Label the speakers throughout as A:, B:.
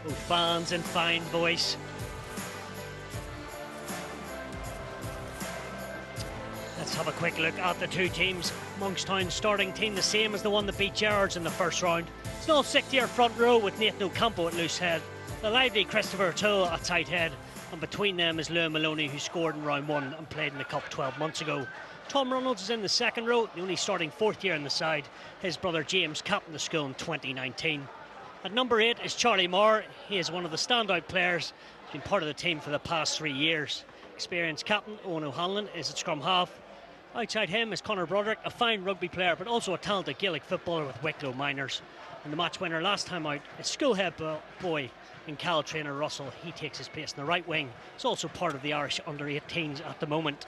A: Both fans in fine voice. Let's have a quick look at the two teams. Monkstown's starting team, the same as the one that beat Gerrards in the first round. It's an all 6-year front row with Nathan Ocampo at loose head, the lively Christopher O'Toole at tight head, and between them is Lou Maloney, who scored in round 1 and played in the Cup 12 months ago. Tom Reynolds is in the second row, the only starting 4th year in the side. His brother James captained the school in 2019. At number 8 is Charlie Moore. He is one of the standout players. He's been part of the team for the past 3 years. Experienced captain Owen O'Hanlon is at scrum half. Outside him is Conor Broderick, a fine rugby player but also a talented Gaelic footballer with Wicklow Minors. And the match winner last time out is schoolhead boy in Cal trainer Russell. He takes his place in the right wing. He's also part of the Irish under-18s at the moment.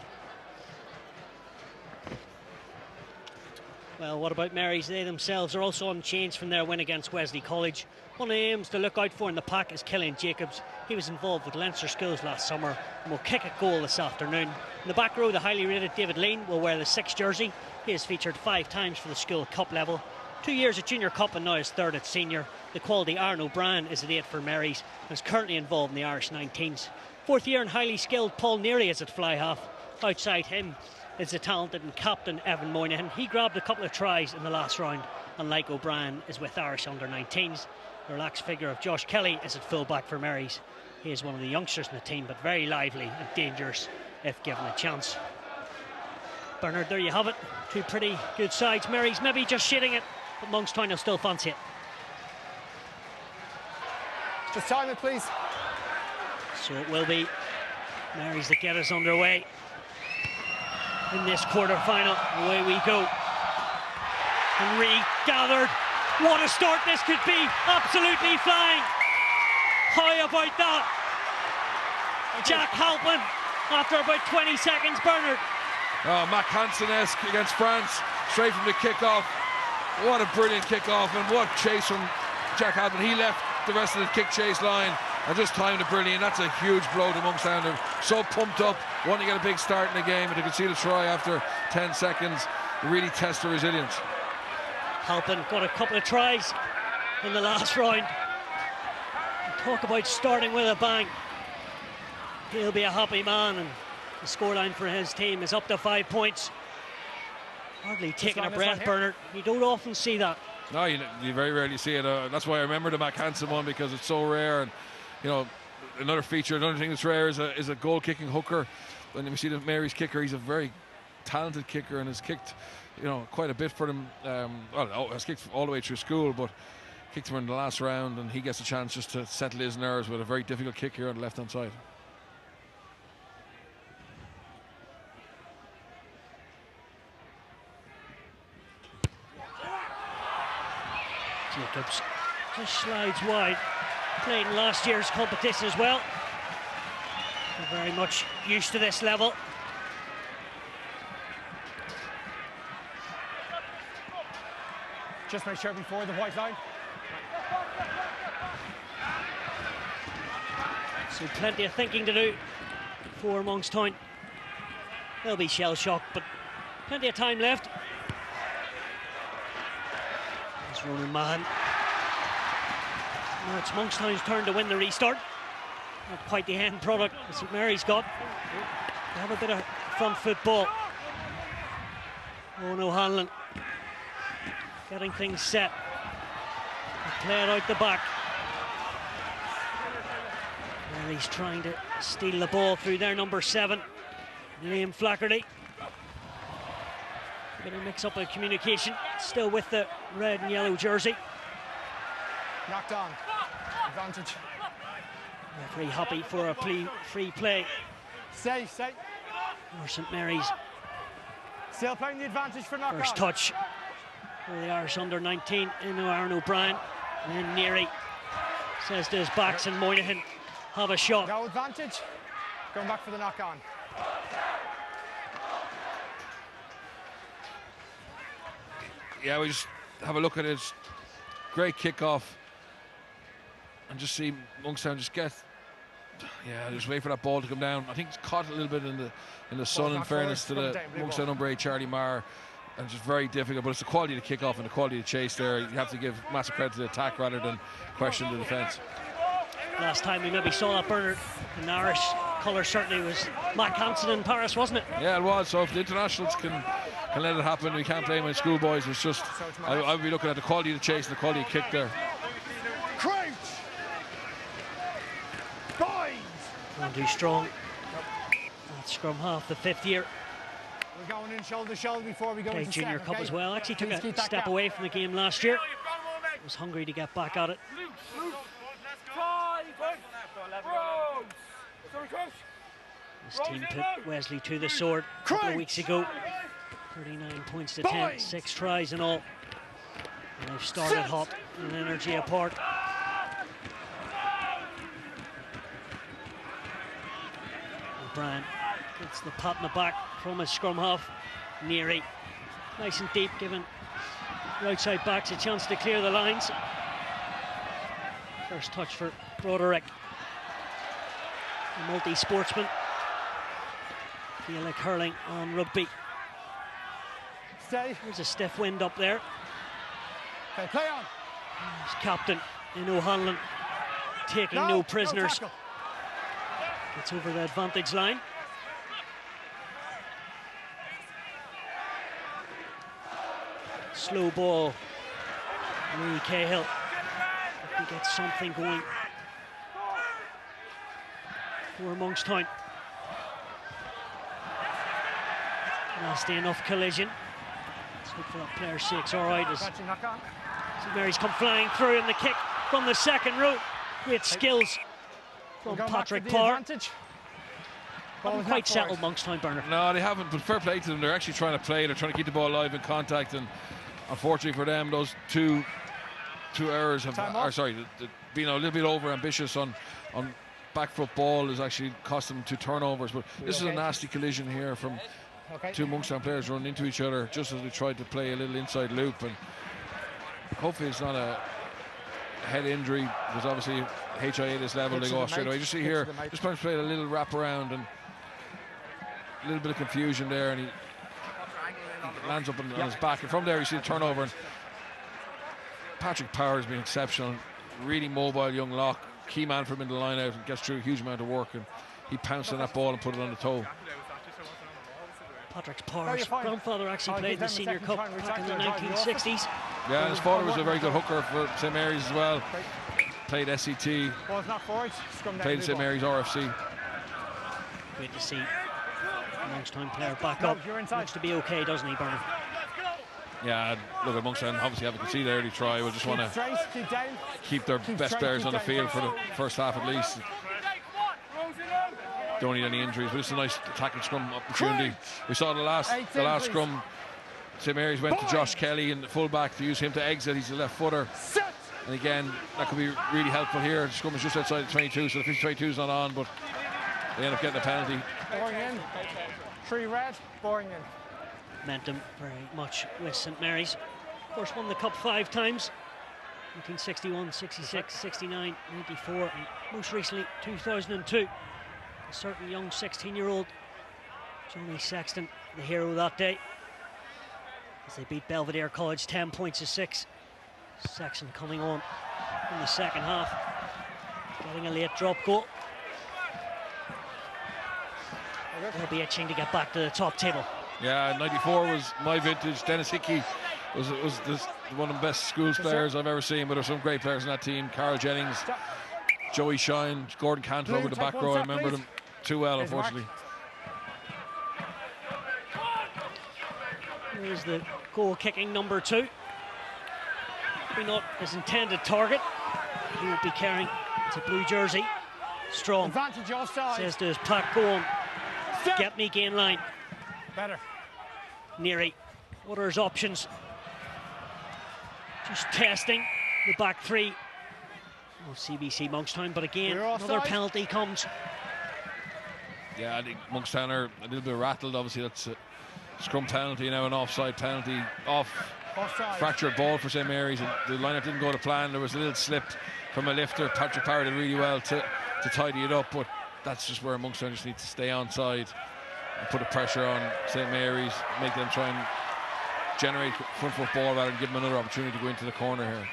A: Well, what about Marys? They themselves are also unchanged from their win against Wesley College. One of the names to look out for in the pack is Killian Jacobs. He was involved with Leinster Schools last summer and will kick a goal this afternoon. In the back row, the highly rated David Lean will wear the 6th jersey. He has featured 5 times for the school cup level. 2 years at junior cup and now his 3rd at senior. The quality Aaron O'Brien is at 8 for Marys and is currently involved in the Irish 19s. 4th year and highly skilled Paul Neary is at fly half. Outside him is the talented and captain Evan Moynihan. He grabbed a couple of tries in the last round, and like O'Brien is with Irish under-19s. The relaxed figure of Josh Kelly is at full-back for Marys. He is one of the youngsters in the team, but very lively and dangerous if given a chance. Bernard, there you have it. 2 pretty good sides. Marys maybe just shitting it, but Monkstown will still fancy it.
B: Just time it, please.
A: So it will be Marys that get us underway in this quarter-final. Away we go. And regathered. What a start this could be. Absolutely flying. How about that? Jack Halpin after about 20 seconds. Bernard.
C: Oh, Mac Hansen-esque against France. Straight from the kick-off. What a brilliant kick-off, and what chase from Jack Halpin. He left the rest of the kick-chase line and just timed it brilliant. That's a huge blow to Monkstown. They're so pumped up, wanting to get a big start in the game, and they could see the try after 10 seconds. Really test their resilience.
A: Halpin got a couple of tries in the last round. Talk about starting with a bang. He'll be a happy man, and the scoreline for his team is up to 5 points. Hardly taking a breath, Bernard. You don't often see that.
C: No, you very rarely see it. That's why I remember the Mac Hansen one, because it's so rare. And you know, another thing that's rare is a goal-kicking hooker. When we see the Marys kicker, he's a very talented kicker and has kicked, you know, quite a bit for them. Well, has kicked all the way through school, but kicked him in the last round, and he gets a chance just to settle his nerves with a very difficult kick here on the left-hand side.
A: Jacobs just slides wide. Played in last year's competition as well. They're very much used to this level.
B: Just make sure before the white line.
A: So plenty of thinking to do for Monkstown. They'll be shell-shocked, but plenty of time left. It's Ronan Mahan. Now it's Monkstown's turn to win the restart. Not quite the end product that St Mary's got. They have a bit of front foot ball. Owen O'Hanlon getting things set. They play it out the back. Mary's trying to steal the ball through their number 7, Liam Flaherty. Bit of mix up of communication, still with the red and yellow jersey.
B: Knocked on. Advantage.
A: Referee happy for a free play.
B: Stay.
A: Or St Mary's.
B: Still playing the advantage for knock on.
A: First touch for the Irish under-19 into Aaron O'Brien. And then Neary says to his backs, and Moynihan have a shot.
B: No advantage. Going back for the knock on.
C: Yeah, we just have a look at it. Great kickoff, and just see Monkstown just just wait for that ball to come down. I think it's caught a little bit in the sun, in fairness to the Monkstown number 8 Charlie Marr, and just very difficult. But it's the quality of the kickoff and the quality of the chase there. You have to give massive credit to the attack rather than question the defence.
A: last time we maybe saw that, Bernard, in Irish colour certainly was Mac Hansen in Paris, wasn't it?
C: Yeah, it was. So if the internationals can let it happen, we can't blame my schoolboys. It's just I would be looking at the quality of the chase and the quality of kick there.
B: Crouch. Boys.
A: Going too strong. That's scrum half, the 5th year.
B: We're going in shoulder to shoulder before we go into
A: Junior
B: set,
A: Cup
B: okay?
A: as well. Actually took
B: Please
A: a
B: keep that
A: step
B: gap.
A: away from the game last year. Was hungry to get back at it. This team put Wesley to the sword a couple of weeks ago. 39 points to 10, 6 tries in all. And they've started hot in energy apart. O'Brien gets the pat in the back from his scrum half. Neary, nice and deep, giving the outside backs a chance to clear the lines. First touch for Broderick. A multi-sportsman. Gaelic hurling on rugby.
B: Stay.
A: There's a stiff wind up there.
B: Okay, play on.
A: There's captain in O'Hanlon taking no prisoners.
B: tackle.
A: Gets over the advantage line. Slow ball. Lee Cahill. If he gets something going for Monkstown. Nasty enough collision. Let's hope for that player's sake. All right, as
B: Got you, knock on.
A: St Mary's come flying through in the kick from the second row. Great skills
B: We're
A: from
B: going back for
A: Patrick
B: the
A: Parr.
B: advantage. Ball
A: Haven't
B: is
A: quite
B: not
A: settled
B: forward.
A: Monkstown, Bernard.
C: No, they haven't, but fair play to them. They're actually trying to play. They're trying to keep the ball alive in contact, and unfortunately for them, those two errors have,
B: Time off.
C: being a little bit over ambitious on back foot ball has actually cost them 2 turnovers. But this is a
B: Okay.
C: nasty collision here from
B: Okay.
C: 2 Monkstown players running into each other just as they tried to play a little inside loop, and hopefully it's not a head injury, because obviously HIA at this level
B: Hits
C: they
B: to
C: go
B: the
C: off straight
B: mate.
C: away. Just see
B: Hits
C: here,
B: to the mate.
C: just trying to play a little wrap around and a little bit of confusion there, and he lands up on his back, and from there you see the turnover. And Patrick Power has been exceptional, really mobile young lock, key man for him in the line out, and gets through a huge amount of work, and he pounced on that ball and put it on the toe.
A: Patrick
B: No,
A: Parr's
B: you're fine.
A: grandfather actually
B: I'll
A: played in
B: give
A: the
B: them a
A: Senior
B: second
A: Cup
B: try and
A: back in the
B: retract their drive.
A: 1960s.
C: Yeah, and his father was a very good hooker for St Mary's as well. Played SCT,
B: Ball's not forward. Scrum down
C: played in
B: the
C: St
B: ball.
C: Mary's RFC.
A: Great to see a Monkstown player back
B: No,
A: up.
B: you're inside.
A: Looks to be okay, doesn't he, Bernard?
C: Yeah, look at Monkstown, obviously having conceded early try. We just want
B: Keep
C: to
B: straight, keep down.
C: keep their
B: Keep
C: best
B: straight,
C: players
B: keep
C: on the
B: down.
C: field for the first half at least. Don't need any injuries, but it's a nice attacking scrum opportunity. We saw the last scrum. St Mary's went to Josh Kelly in the fullback to use him to exit. He's a left footer,
B: Set.
C: and again that could be really helpful here. The scrum is just outside the 22, so the 22 is not on, but they end up getting a penalty.
B: Boring in. 3 red. Boring in.
A: Momentum very much with St Mary's. Of course, won the Cup 5 times. 1961, 66, 69, 94, and most recently 2002. A certain young 16-year-old Johnny Sexton, the hero that day, as they beat Belvedere College 10 points to 6. Sexton coming on in the second half, getting a late drop goal. They'll be itching to get back to the top table.
C: Yeah, 94 was my vintage. Dennis Hickey was one of the best schools players I've ever seen, but there were some great players in that team. Carl Jennings, Joey Shine, Gordon Cantor over the back row. I remember them too well, unfortunately.
A: Here's the goal kicking number 2. Maybe not his intended target. He will be carrying the blue jersey. Strong
B: Advantage offside.
A: says to his pack, go on, get me gain line.
B: Better.
A: Neary, what are his options? Just testing the back 3 of CBC Monkstown, but again,
B: We're
A: another
B: offside.
A: penalty comes.
C: Yeah, I think Monkstown are a little bit rattled. Obviously, that's a scrum penalty, now an offside penalty.
B: Offside.
C: Fractured ball for St Mary's, and the lineup didn't go to plan. There was a little slip from a lifter. Patrick Power did really well to tidy it up, but that's just where Monkstown just needs to stay onside and put the pressure on St Mary's, make them try and generate front foot ball rather than give them another opportunity to go into the corner here.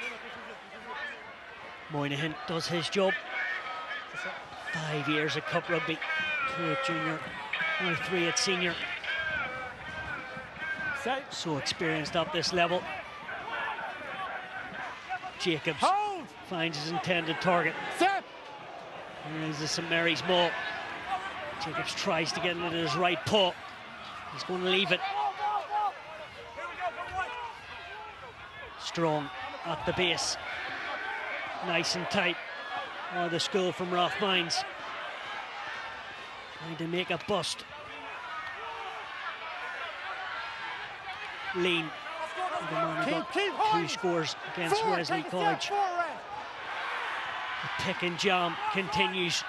A: Moynihan does his job. 5 years at Cup Rugby, 2 at junior, only 3 at senior. So experienced at this level. Jacobs finds his intended target. There's the St Mary's ball. Jacobs tries to get it into his right paw. He's going to leave it. Strong at the base. Nice and tight. Oh, the school from Rathmines. Trying to make a bust. Lean. The man who got 2 scores against Wesley College. The pick and jam continues.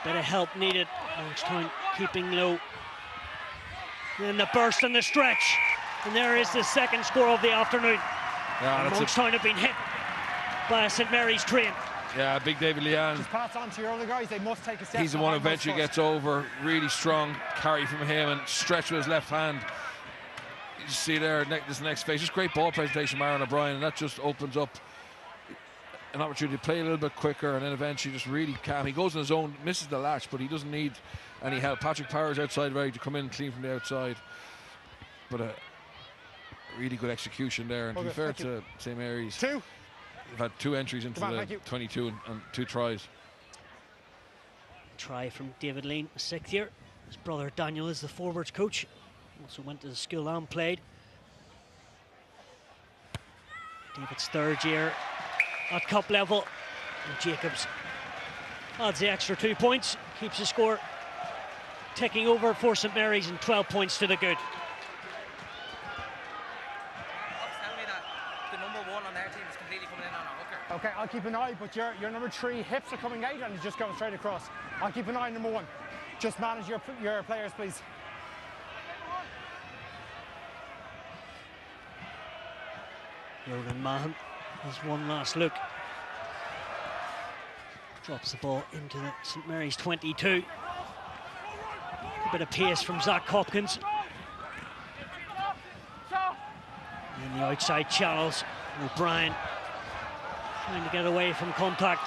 A: Bit of help needed. Monkstown keeping low. Then the burst and the stretch. And there is the second score of the afternoon.
C: Yeah,
A: Monkstown have been hit by a St Mary's train.
C: Yeah, big David Leanne.
B: Just pass on to your other guys. They must take a step.
C: He's the one who eventually gets over. Really strong carry from him and stretch with his left hand. You see there, this next phase. Just great ball presentation, Maron O'Brien, and that just opens up an opportunity to play a little bit quicker and then eventually just really calm. He goes on his own, misses the latch, but he doesn't need any help. Patrick Powers outside ready to come in clean from the outside. But a really good execution there. And to be fair to St Mary's, they've had 2 entries into the 22 and 2 tries.
A: Try from David Lean, 6th year. His brother Daniel is the forwards coach. Also went to the school and played. David's 3rd year at cup level. And Jacobs adds the extra 2 points, keeps the score ticking over for St Mary's and 12 points to the good.
D: Tell me that the number 1 on their team is completely coming in on a hooker.
B: Okay, I'll keep an eye, but your number 3 hips are coming out and he's just going straight across. I'll keep an eye on number 1. Just manage your players, please.
A: Ronan Mahan has one last look. Drops the ball into the St Mary's 22. A bit of pace from Zach Hopkins. In the outside channels, O'Brien trying to get away from contact.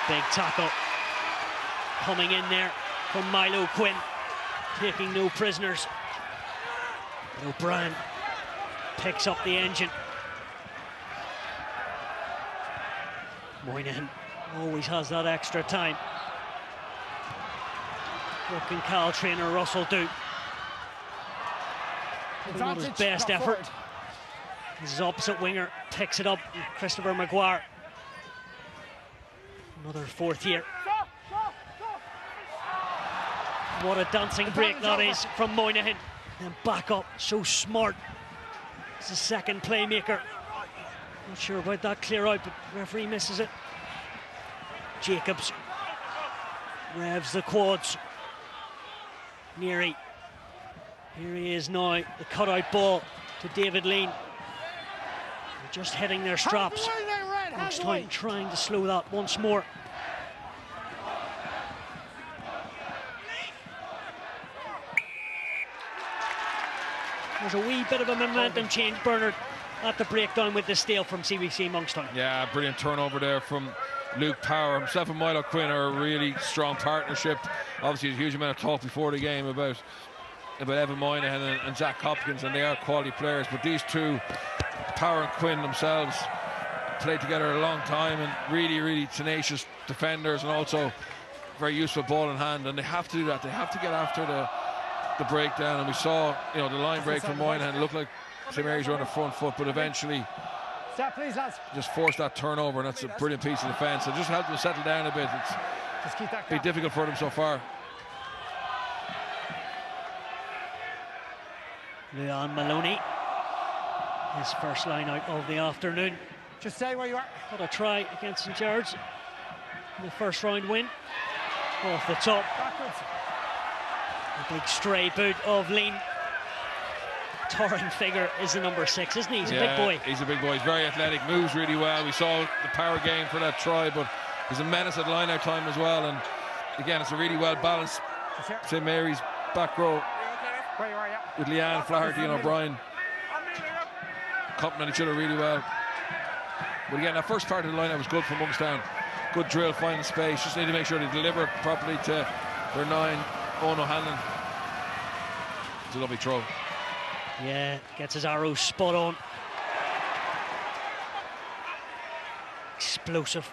A: Big tackle coming in there from Milo Quinn, taking no prisoners. O'Brien picks up the engine. Moynihan always has that extra time. What can Cal trainer Russell do? Not his best effort. His opposite winger picks it up, Christopher Maguire. Another 4th year. What a dancing break that is from Moynihan. And back up, so smart. He's the 2nd playmaker. Not sure about that clear out, but referee misses it. Jacobs revs the quads. Neary. Here he is now, the cutout ball to David Lean. They're just hitting their straps. Monkstown trying to slow that once more. There's a wee bit of a momentum change, Bernard, at the breakdown with the steal from CBC Monkstown.
C: Yeah, brilliant turnover there from Luke Power. Himself and Milo Quinn are a really strong partnership. Obviously, there's a huge amount of talk before the game about Evan Moynihan and Zach Hopkins, and they are quality players. But these 2, Power and Quinn themselves, played together a long time and really, really tenacious defenders and also very useful ball in hand. And they have to do that. They have to get after the breakdown. And we saw, the line break from Moynihan. It looked like St Mary's were on the front foot, but eventually just forced that turnover, and that's a brilliant piece of defence. It just helped them settle down a bit. It's been difficult for them so far.
A: Leon Maloney, his first line out of the afternoon.
B: Just stay where you are.
A: Got a try against St George's in the first round win. Off the top.
B: Backwards.
A: A big stray boot of Lean. Towering figure is the number 6, isn't he? He's a big boy.
C: He's a big boy. He's very athletic, moves really well. We saw the power game for that try, but he's a menace at line-out time as well. And again, it's a really well-balanced St Mary's back row with Leanne, Flaherty and O'Brien complementing each other really well. But again, that first part of the line was good for Monkstown. Good drill, finding space. Just need to make sure they deliver properly to their 9, Owen O'Hanlon. It's a lovely throw.
A: Yeah, gets his arrow spot on. Explosive.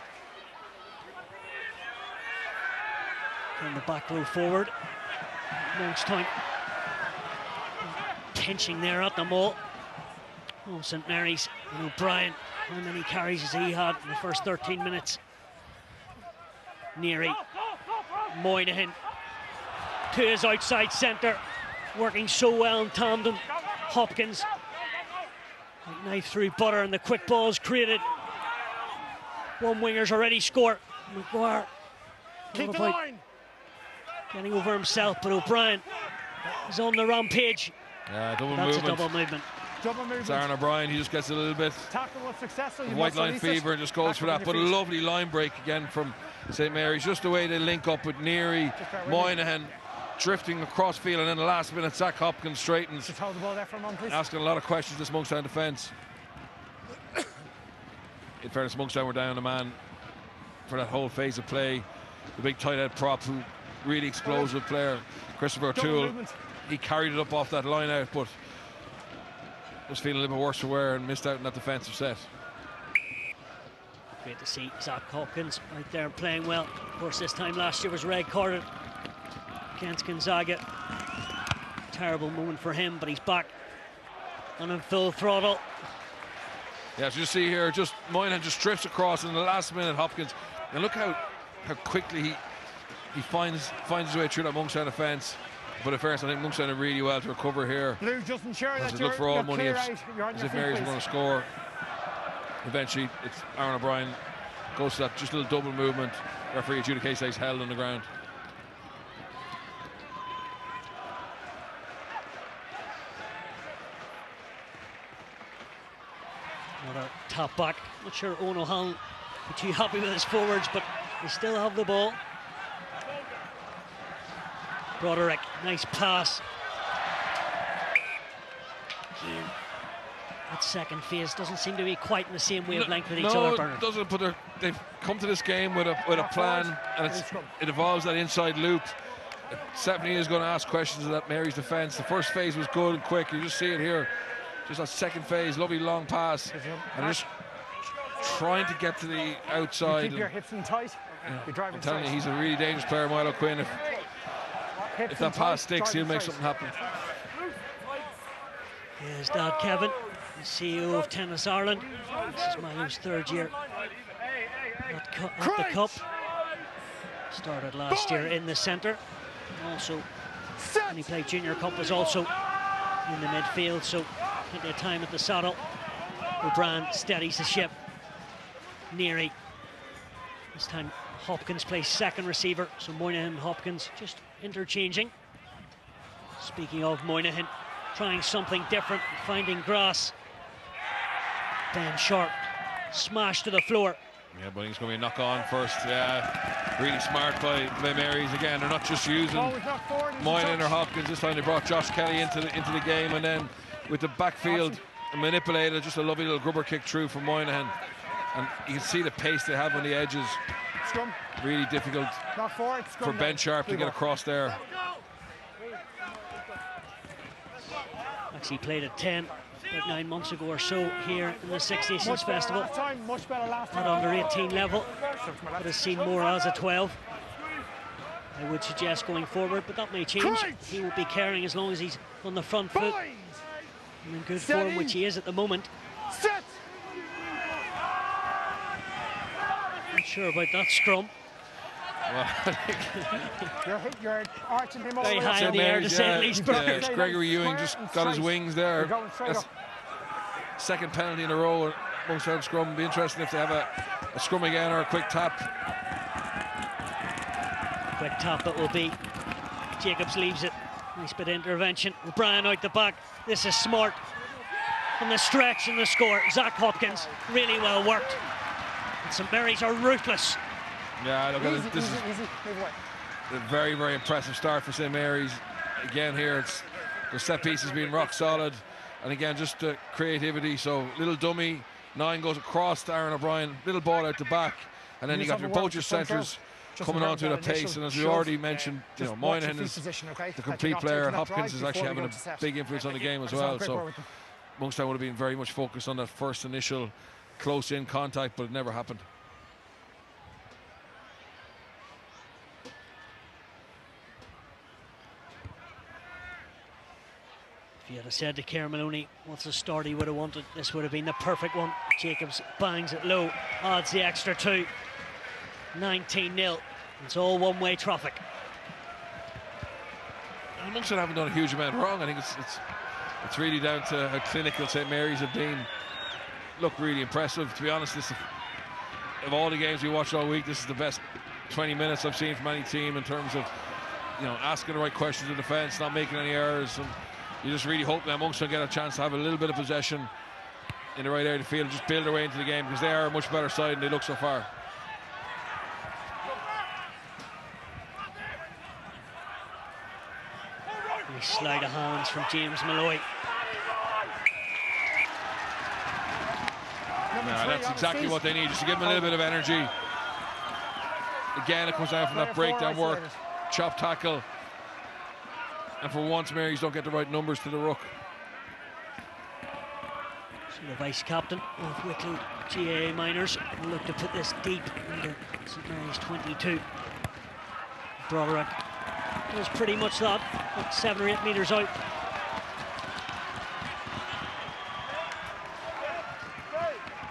A: In the back row forward. Monkstown pinching there at the maul. Oh, St Mary's and O'Brien. How many carries has he had in the first 13 minutes? Neary. Moynihan to his outside centre. Working so well in tandem. Hopkins. Like knife through butter, and the quick balls created. One winger's already scored. McGuire.
B: Keep the line.
A: Getting over himself, but O'Brien is on the rampage.
C: Yeah, double
A: That's
C: movement.
A: a double movement.
B: Double movement.
C: It's Aaron O'Brien, he just gets a little bit
B: Tackle was successful.
C: white line fever and just goes for that. But a lovely line break again from St Mary's. Just the way they link up with Neary, Moynihan, drifting across field, and then the last minute Zach Hopkins straightens.
B: Just hold the ball there for a moment, please.
C: Asking a lot of questions this Monkstown defence. In fairness, Monkstown were down a man for that whole phase of play. The big tight head prop, who really explosive player, Christopher O'Toole. He carried it up off that line out, but was feeling a little bit worse for wear and missed out in that defensive set.
A: Great to see Zach Hopkins right there playing well. Of course, this time last year was red carded against Gonzaga. Terrible moment for him, but he's back and in full throttle.
C: Yeah, so you see here, just Moynihan just drifts across in the last minute. Hopkins, and look how quickly he finds his way through that Monkstown defence. But in fairness, I think Monkstown did really well to recover here.
B: Blue just ensure that
C: look for all money
B: as
C: if Mary's going to score. Eventually, it's Aaron O'Brien goes to that just little double movement. Referee adjudicates that he's held on the ground.
A: Another tap back. Not sure Owen O'Hanlon will be too happy with his forwards, but they still have the ball. Broderick, nice pass. Again, that second phase doesn't seem to be quite in the same wavelength with each other, Bernard.
C: No, it doesn't, but they've come to this game with a plan, and it involves that inside loop. Stephanie is going to ask questions of that Mary's defence. The first phase was good and quick. You just see it here. Just that second phase, lovely long pass. And just trying to get to the outside.
B: You keep your hips in tight.
C: Yeah. I'm telling you, he's a really dangerous player, Milo Quinn. If that pass sticks, he'll make something happen.
A: Here's Dad Kevin, the CEO of Tennis Ireland. This is Milo's third year at the Cup. Started last year in the centre. Also, when he played Junior Cup, was also in the midfield, so plenty of time at the saddle. O'Brien steadies the ship. Neary. This time Hopkins plays second receiver, so Moynihan and Hopkins just interchanging. Speaking of Moynihan, trying something different, finding grass. Ben Sharp, smash to the floor.
C: Yeah, but it's going to be a knock on first. Yeah, really smart by Mary's. Again, they're not just using Moynihan or Hopkins. This time they brought Josh Kelly into the game, and then with the backfield manipulated, just a lovely little grubber kick through from Moynihan. And you can see the pace they have on the edges.
B: Scrum.
C: Really difficult for Ben Sharp to get across there.
A: Actually played at 10 about 9 months ago or so here in the Six Nations Festival. At under 18 level, but has seen more as a 12. I would suggest going forward, but that may change. He will be carrying as long as he's on the front foot. And in good form, which he is at the moment. Not sure about that scrum.
C: Well,
B: you're arching him over.
A: Very high in the air to say at least.
C: Gregory Ewing just got his wings there. Second penalty in a row. Monkstown scrum. It'll be interesting if they have a scrum again or a quick tap.
A: Quick tap it will be. Jacobs leaves it. Nice bit of intervention. O'Brien out the back. This is smart. And the stretch and the score. Zach Hopkins, really well worked. And St Mary's are ruthless.
C: Yeah, look at this. This is a very, very impressive start for St Mary's. Again here, it's the set pieces being rock solid. And again, just creativity. So little dummy, 9 goes across to Aaron O'Brien, little ball out the back, and then you got both your centres coming onto the pace. And as we already mentioned, you know, Moynihan is the complete player, and Hopkins is actually having a big influence on the game as well. So Monkstown would have been very much focused on that first initial close-in contact, but it never happened.
A: If you had said to Ciara Maloney what's the start he would have wanted, this would have been the perfect one. Jacobs bangs it low, adds the extra 2. 19-0. It's all one-way traffic.
C: And Monkstown haven't done a huge amount wrong. I think it's really down to how clinical St Mary's have been. Look really impressive. To be honest, of all the games we watched all week, this is the best 20 minutes I've seen from any team in terms of, you know, asking the right questions in defence, not making any errors. And you just really hope that Monkstown get a chance to have a little bit of possession in the right area of the field and just build their way into the game, because they are a much better side than they look so far.
A: Sleight of hands from James Malloy.
C: Yeah, that's exactly what they need, just to give them a little bit of energy. Again, it comes down from that breakdown work, chop tackle. And for once, Marys don't get the right numbers to the ruck.
A: So the vice captain of Wicklow GAA Minors will look to put this deep into St Mary's 22. Broderick was pretty much that, like 7 or 8 metres out.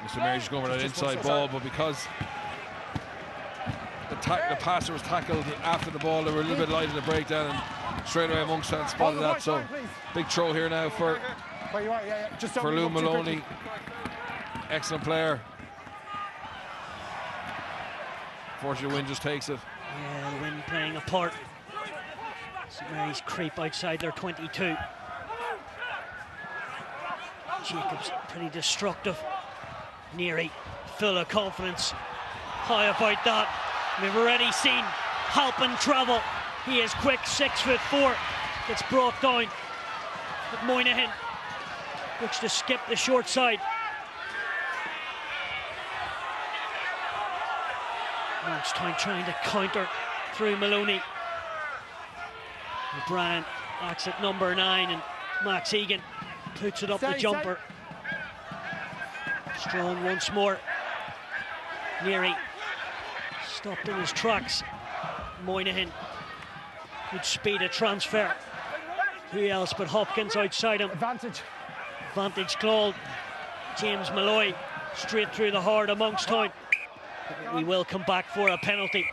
C: St Mary's going for that inside ball, but because the passer was tackled after the ball, they were a little bit light in the breakdown, and straight away Monkstown spotted that. So big throw here now for Lou Maloney. Excellent player. Unfortunately, the wind just takes it.
A: Yeah, the wind playing a part. St Mary's creep outside their 22. Jacobs pretty destructive. Neary full of confidence. How about that? We've already seen Halpin travel. He is quick, 6'4". Gets brought down. But Moynihan looks to skip the short side. Monkstown trying to counter through Maloney. O'Brien backs at number 9, and Max Egan puts it up the jumper. Strong once more. Neary stopped in his tracks. Moynihan, good speed of transfer. Who else but Hopkins outside him? Advantage called. James Malloy straight through the heart of Monkstown. We will come back for a penalty.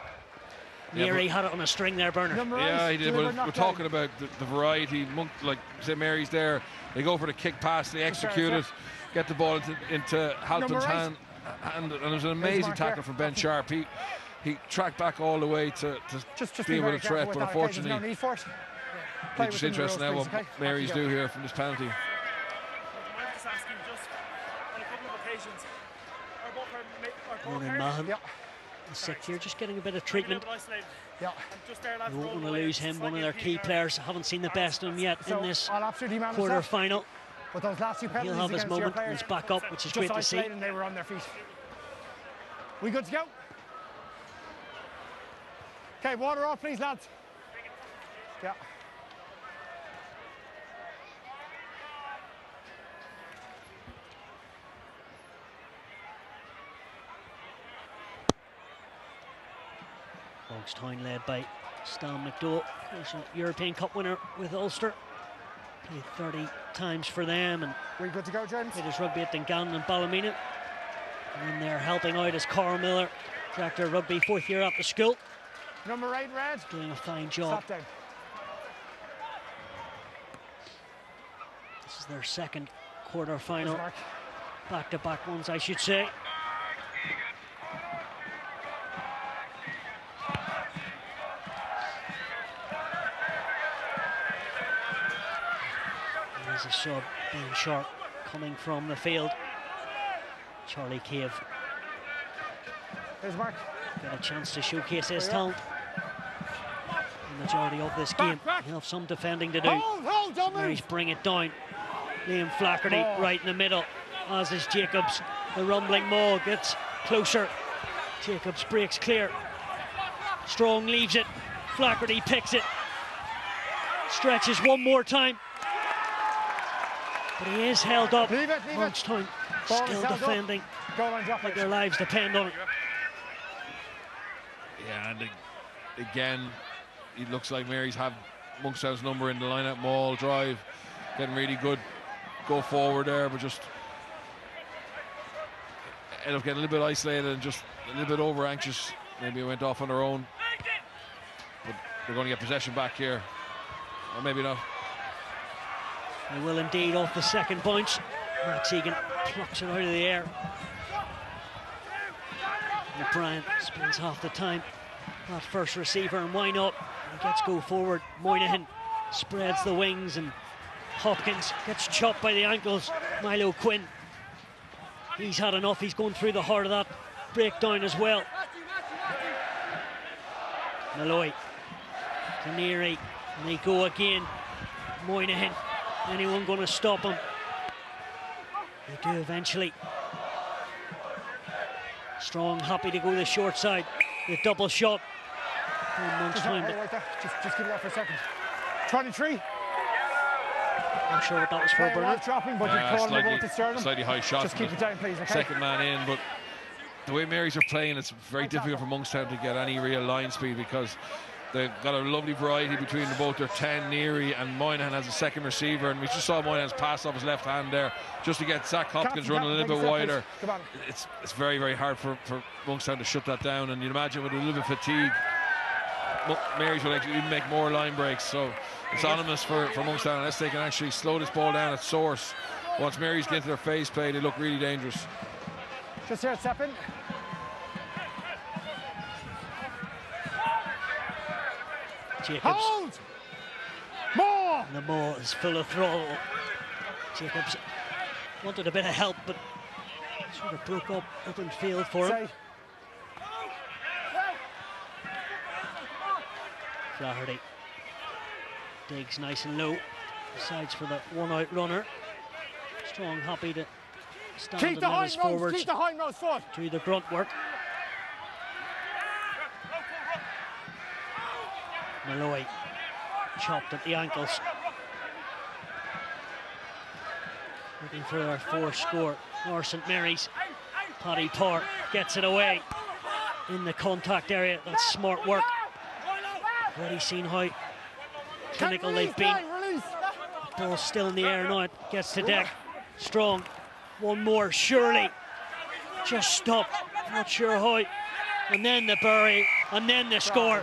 A: Neary had it on a string there, Bernard.
C: Yeah, he did. But we're talking about the variety. Like St Mary's there, they go for the kick pass, they execute it, get the ball into Halpin's hand, and it was an amazing tackle from Ben Sharp. He tracked back all the way to deal with a threat, but unfortunately, it's just interesting now what Mary's do here from this penalty.
E: I'm just asking, just on a couple of occasions,
A: Mahan, the 6th year, just getting a bit of treatment.
B: Yeah.
A: You won't want to lose him, one of their key players. Haven't seen the best of him yet in this quarter-final.
B: But those last 2 penalties,
A: he'll have his moment and he's back up, which is great to see.
B: They were on their feet. We good to go? Okay, water off, please, lads. Yeah.
A: Monkstown led by Stan McDowell, who's a European Cup winner with Ulster. Played 30 times for them, and
B: we good to go, James?
A: Played his rugby at Dungannon and Ballymena. And then they're helping out as Carl Miller, director of rugby, 4th year at the school.
B: Number 8, Red.
A: Doing a fine job.
B: Stop down.
A: This is their 2nd quarter-final. Back-to-back ones, I should say. There's a sub, Ben Sharp, coming from the field. Charlie Cave.
B: There's Mark.
A: Got a chance to showcase his talent. The majority of this game. He'll have some defending to do.
B: Hold,
A: Mary's bring it down. Liam Flaherty right in the middle, as is Jacobs. The rumbling maw gets closer. Jacobs breaks clear. Strong leaves it. Flaherty picks it. Stretches one more time. But he is held up.
B: Leave it.
A: Monkstown
B: Ball is
A: still
B: held
A: defending.
B: Go on, drop
A: Like
B: it.
A: their lives depend on it.
C: Yeah, and again, it looks like Mary's have Monkstown's number in the line-out maul drive. Getting really good go forward there, but just end up getting a little bit isolated and just a little bit over anxious. Maybe it went off on their own. But they're going to get possession back here. Or maybe not.
A: They will indeed off the second bounce. Max Egan plucks it out of the air. O'Brien spends half the time that first receiver, and why not? He gets go forward. Moynihan spreads the wings, and Hopkins gets chopped by the ankles. Milo Quinn, he's had enough. He's going through the heart of that breakdown as well. Malloy to Neary, and they go again. Moynihan, anyone going to stop him? They do eventually. Strong, happy to go the short side. The double shot.
B: Just give it that for a second. 23.
A: Not sure what that was for,
B: Player
A: Bernard.
B: was dropping, but you called him about the sternum.
C: Slightly high shot.
B: Just keep it down, please, okay?
C: Second man in, but the way Marys are playing, it's very difficult for Monkstown to get any real line speed because they've got a lovely variety between both their 10, Neary, and Moynihan has a second receiver, and we just saw Moynihan's pass off his left hand there just to get Zach Hopkins running a little bit wider. It's very, very hard for Monkstown to shut that down, and you'd imagine with a little bit of fatigue, Marys will actually even make more line breaks, so it's ominous for Monkstown unless they can actually slow this ball down at source. Once Marys get into their phase play, they look really dangerous.
B: Just here, step in.
A: Jacobs.
B: Hold! More!
A: And the maw is full of throttle. Jacobs wanted a bit of help, but sort of broke up open field for him. Flaherty digs nice and low. Decides for the one-out runner. Strong, happy to stand
B: Keep the
A: his forwards.
B: Keep the hindmost foot.
A: Do the grunt work. Malloy chopped at the ankles. Looking for their fourth score. North St Mary's. Paddy Parr gets it away in the contact area. That's smart work. Already seen how clinical they've been. Ball's still in the air now. It gets to deck. Strong. One more, surely. Just stop. Not sure how. And then the bury. And then the score.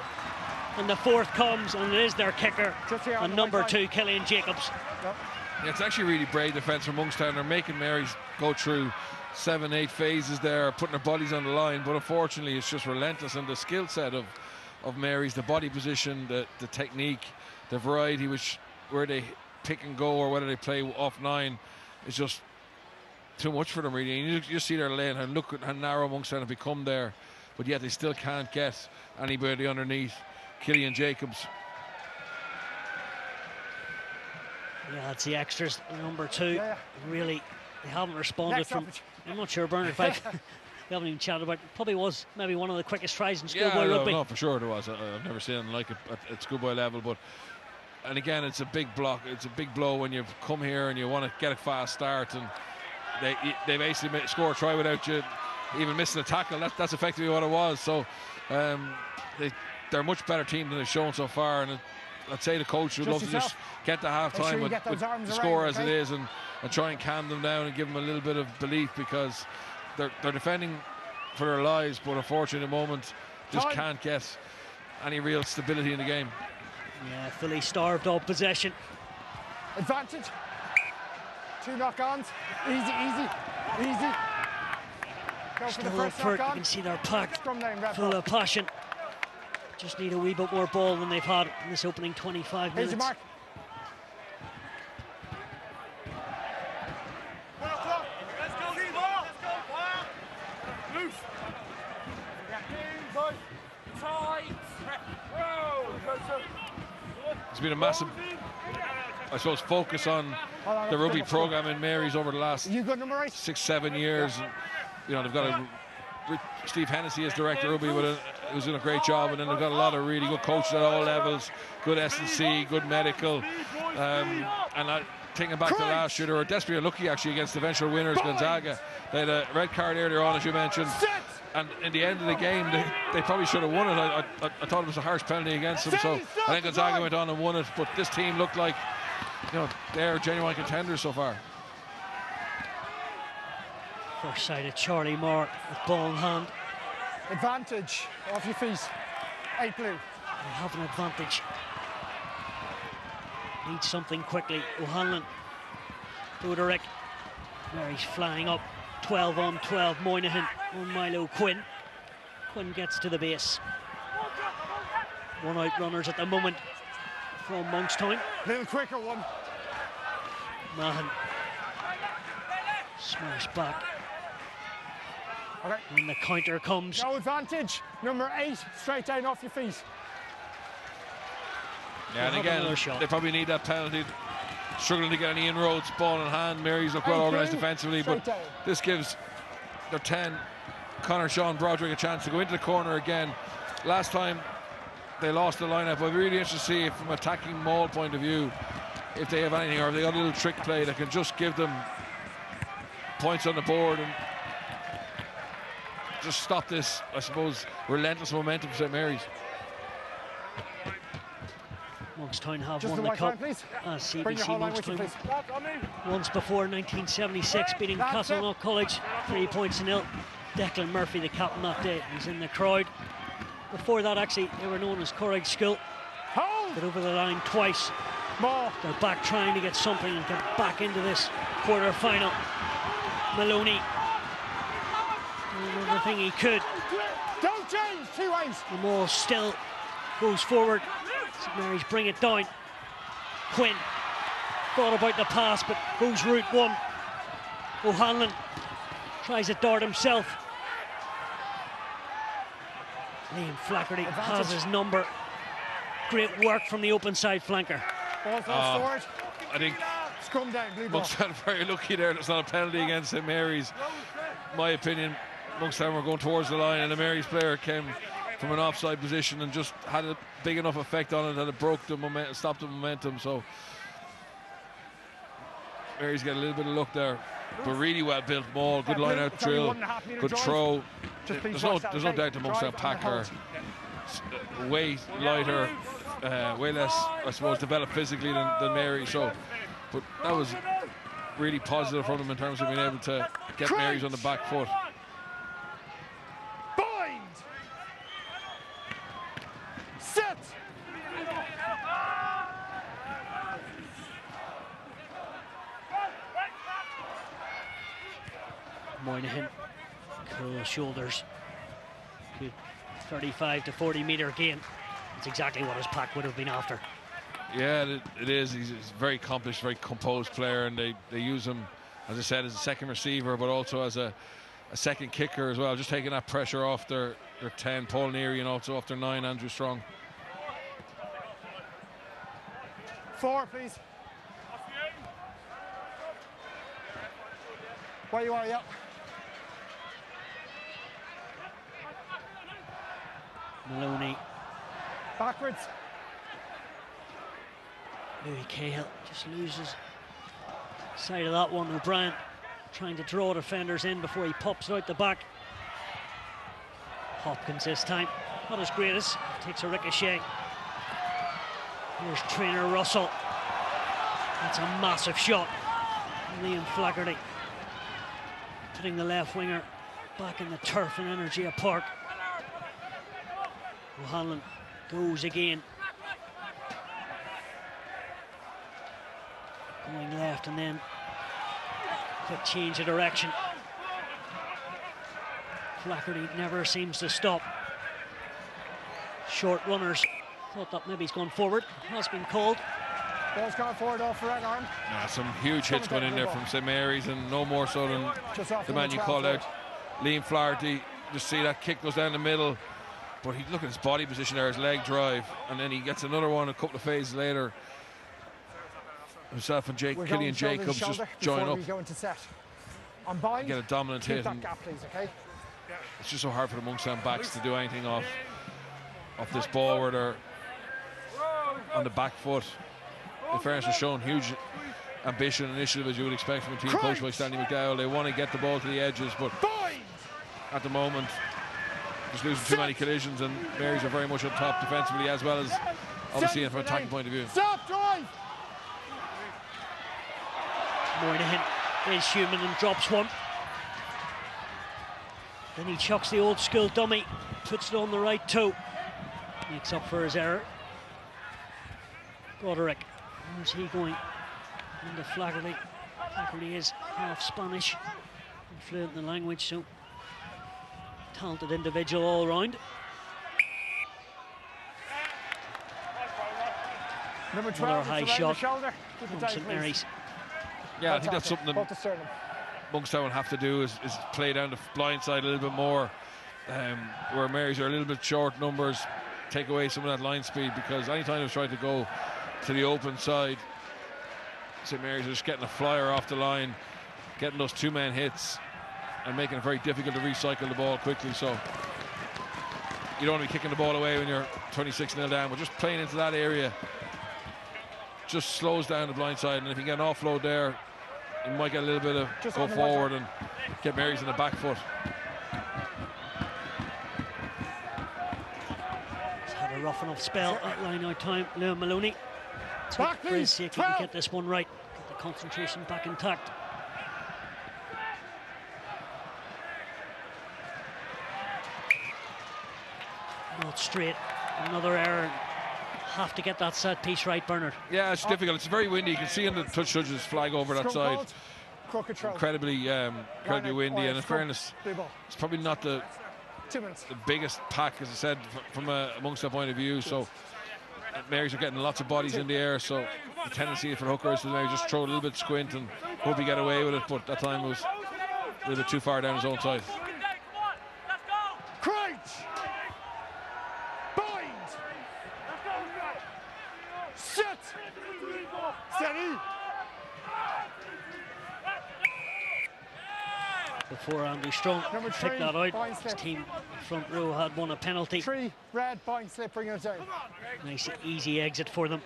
A: And the fourth comes, and it is their kicker. And number 2, Killian Jacobs.
C: Yeah, it's actually really brave defence from Monkstown. They're making Marys go through 7, 8 phases there, putting their bodies on the line, but unfortunately it's just relentless. And the skill set of Marys, the body position, the technique, the variety, where they pick and go or whether they play off 9, is just too much for them really. And you just see their lane and look at how narrow Monkstown have become there, but yet they still can't get anybody underneath Killian Jacobs.
A: Yeah, it's the extras. Number 2, really, they haven't responded
B: Next
A: from. I'm not sure, Bernard, if we haven't even chatted about. Probably was maybe one of the quickest tries in schoolboy rugby.
C: No, for sure there was. I've never seen anything like it at schoolboy level. But and again, it's a big block. It's a big blow when you come here and you want to get a fast start, and they basically score a try without you even missing a tackle. That's effectively what it was. So they're a much better team than they've shown so far, and I'd say the coach would love to just get to half time with the score as it is and try and calm them down and give them a little bit of belief, because they're defending for their lives, but unfortunately at the moment just can't get any real stability in the game.
A: Yeah, fully starved of possession.
B: Advantage. 2 knock-ons. Easy. Go for the first
A: You
B: knock-on.
A: can see they're packed,
B: Scrum name, red
A: full
B: ball.
A: of passion. Just need a wee bit more ball than they've had in this opening 25
B: Here's
A: minutes.
B: your mark.
E: Let's go, ball. Let's go, ball. Loose. Tight. Whoa.
C: There's been a massive, I suppose, focus on the rugby program in Mary's over the last 6-7 years. And, you know, they've got Steve Hennessy as director of rugby, who's doing a great job, and then they've got a lot of really good coaches at all levels, good S&C, good medical, and thinking back to last year, they were desperately lucky actually against the eventual winners, Gonzaga. They had a red card earlier on, as you mentioned, and in the end of the game, they probably should have won it. I thought it was a harsh penalty against them, so I think Gonzaga went on and won it, but this team looked like, you know, they're genuine contenders so far.
A: First sight of Charlie Moore with ball in hand.
B: Advantage off your feet. 8 blue.
A: They have an advantage. Need something quickly. O'Hanlon. Buderick. Mary's flying up. 12 on 12. Moynihan on Milo Quinn. Quinn gets to the base. One out runners at the moment from Monkstown.
B: Little quicker one.
A: Mahan. Smash back.
B: Okay.
A: When the counter comes.
B: No advantage. Number 8, straight down off your feet.
C: Yeah, and again, they probably need that penalty. Struggling to get any inroads, ball in hand. Mary's look well organised defensively, but this gives their 10, Connor, Sean, Broderick, a chance to go into the corner again. Last time they lost the lineup. I'd be really interested to see, from an attacking maul point of view, if they have anything, or if they got a little trick play that can just give them points on the board and just stop this, I suppose, relentless momentum for St Mary's.
A: Monkstown have won the cup as CBC Monkstown once before, 1976, beating Castleknock College 3-0. Declan Murphy, the captain that day, he's in the crowd. Before that, actually, they were known as Courage School. Got over the line twice. They're back trying to get something and get back into this quarter-final. Maloney doing everything he could.
B: Don't change, 2 ways.
A: The ball still goes forward. St Mary's bring it down. Quinn thought about the pass, but goes route one. O'Hanlon tries to dart himself. Liam Flaherty has his number. Great work from the open side flanker.
B: Ball's forward.
C: I think
B: scrum down, blue ball.
C: Monkstown very lucky there. There's not a penalty against St Mary's. My opinion, Monkstown were going towards the line, and the Mary's player came from an offside position and just had a big enough effect on it that it broke the momentum, stopped the momentum. So Mary's got a little bit of luck there, but really well built ball, good line out drill, good throw. There's no doubt the Monkstown pack are way lighter, way less, I suppose, developed physically than Mary. So, but that was really positive from them in terms of being able to get Mary's on the back foot.
B: Sit!
A: Moynihan, cool shoulders. Good 35 to 40 metre gain. It's exactly what his pack would have been after.
C: Yeah, it is. He's a very accomplished, very composed player, and they use him, as I said, as a second receiver, but also as a second kicker as well, just taking that pressure off their 10, Paul Neary, and also off their 9, Andrew Strong.
B: 4, please. Where you are, yeah.
A: Maloney.
B: Backwards.
A: Louis Cahill just loses sight of that one. O'Brien trying to draw defenders in before he pops it out the back. Hopkins this time, not his greatest, takes a ricochet. Here's trainer Russell. That's a massive shot. Liam Flaherty putting the left winger back in the turf in Energia Park. O'Hanlon goes again. Going left and then quick change of direction. Flaherty never seems to stop. Short runners. Thought that maybe he's gone forward. Has been called.
B: Ball's gone forward off the right arm.
C: Yeah, some huge hits going in there from St Mary's, and no more so than the man you called out, Liam Flaherty. Just see that kick goes down the middle. But he look at his body position there, his leg drive, and then he gets another one a couple of phases later. Himself and Killian Jacobs just join up.
B: We go into set. On bind,
C: get a dominant hit.
B: That gap, please, okay?
C: It's just so hard for the Monkstown backs to do anything off this ball where they're on the back foot. In fairness, has shown huge ambition and initiative, as you would expect from a team coached by Stanley McDowell. They want to get the ball to the edges, but at the moment, just losing too many collisions, and Marys are very much on top defensively as well as obviously from an attacking point of view.
B: Stop, drive!
A: Moynihan is human and drops one. Then he chucks the old school dummy, puts it on the right toe. Makes up for his error. Broderick, where's he going? Into Flaherty. Flaherty is half Spanish and fluent in the language, so talented individual all round.
B: Number 12,
A: another high shot
B: from
A: St Mary's.
C: Yeah, I think that's something that Monkstown will have to do is play down the blind side a little bit more, where Marys are a little bit short numbers, take away some of that line speed, because anytime they've tried to go to the open side, St Mary's are just getting a flyer off the line, getting those two-man hits and making it very difficult to recycle the ball quickly. So you don't want to be kicking the ball away when you're 26-0 down, but just playing into that area just slows down the blind side, and if you get an offload there, you might get a little bit of go forward and get Marys in the back foot.
A: He's had a rough enough spell at line out time. Liam Maloney.
B: Back,
A: for his sake, he can get this one right, get the concentration back intact. Not straight, another error. Have to get that set piece right, Bernard.
C: Yeah, it's difficult. It's very windy. You can see in the touch judges flag over that side. Incredibly windy, and in fairness, it's probably not the biggest pack, as I said, from a Monkstown point of view. So Marys are getting lots of bodies in the air, so the tendency for hooker is to maybe just throw a little bit squint and hope he get away with it, but that time was a little bit too far down his own side.
B: Steady.
A: Before Andrew Strong picked that out, his team front row had won a penalty.
B: 3, red, bind, slip, bring it down.
A: Nice easy exit for them.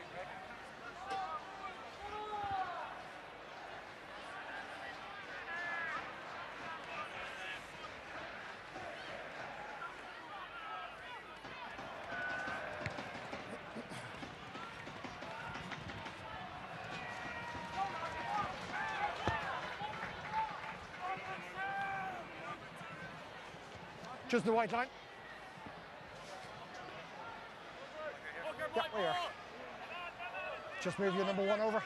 B: Just the white line. Yeah, we are. Just move your number 1 over.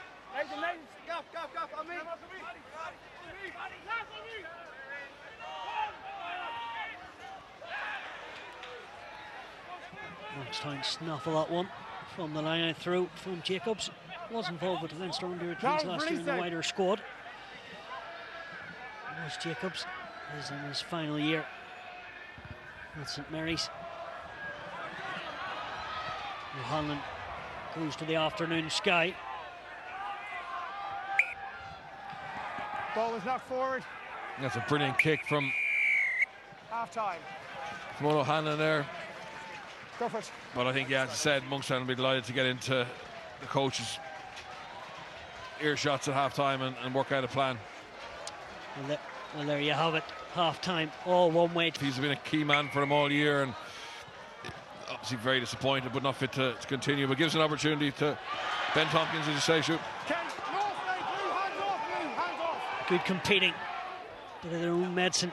A: Monkstown snaffle that one from the line out through from Jacobs. Was involved with the Leinster under-18s last year in the wider squad. There's Jacobs, is in his final year at St Mary's. O'Hanlon goes to the afternoon sky.
B: Ball was knocked forward.
C: That's a brilliant kick from
B: half-time.
C: From O'Hanlon there.
B: Go for it.
C: But I think, yeah, as I said, Monkstown will be delighted to get into the coach's earshots at half-time and work out a plan.
A: Well, there you have it. Half-time, all one way.
C: He's been a key man for them all year, and obviously very disappointed, but not fit to continue. But gives an opportunity to Ben Tompkins, as you say, shoot.
A: Good competing. Bit of their own medicine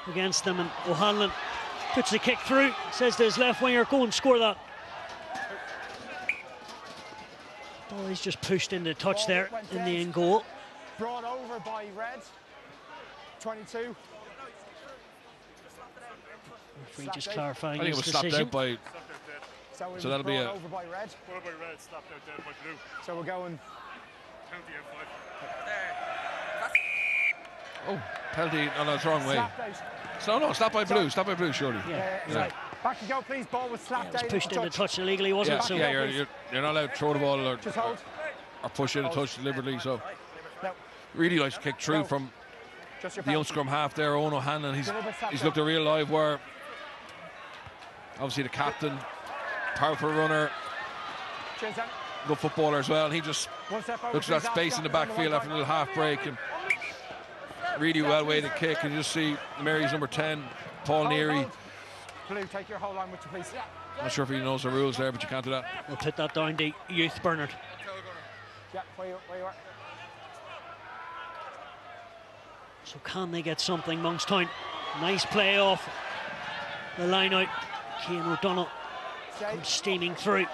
A: against them, and O'Hanlon puts the kick through. Says to his left winger, go and score that. Ball is just pushed into touch there in the end goal.
B: Brought over by Red. 22.
A: Referee just clarifying
C: I think it was slapped out by. So that'll be a.
B: Over by Red.
E: Slapped out down by Blue.
B: So we're going.
C: Oh, penalty. No, that's the wrong way.
B: Slapped out.
C: No, stop by blue. Stop by blue, surely.
B: Yeah. Back you go, please. Ball was slapped
A: It was
B: out.
A: pushed in the touch illegally, wasn't it? So
C: You're not allowed to throw the ball or push in a touch deliberately. So really likes to kick through from the young scrum half there, Owen O'Hanlon. He's looked a real live wire. Obviously the captain, powerful runner, good footballer as well. And he just looks at that space in the backfield after a little half break and really well weighted kick. And you just see Mary's number 10, Paul Neary.
B: Blue, take your whole line with you, please.
C: Not sure if he knows the rules there, but you can't do that.
A: We'll put that down to youth, Bernard.
B: Yeah, where you are.
A: So can they get something, Monkstown? Nice play off the line out. Cian O'Donnell comes steaming through.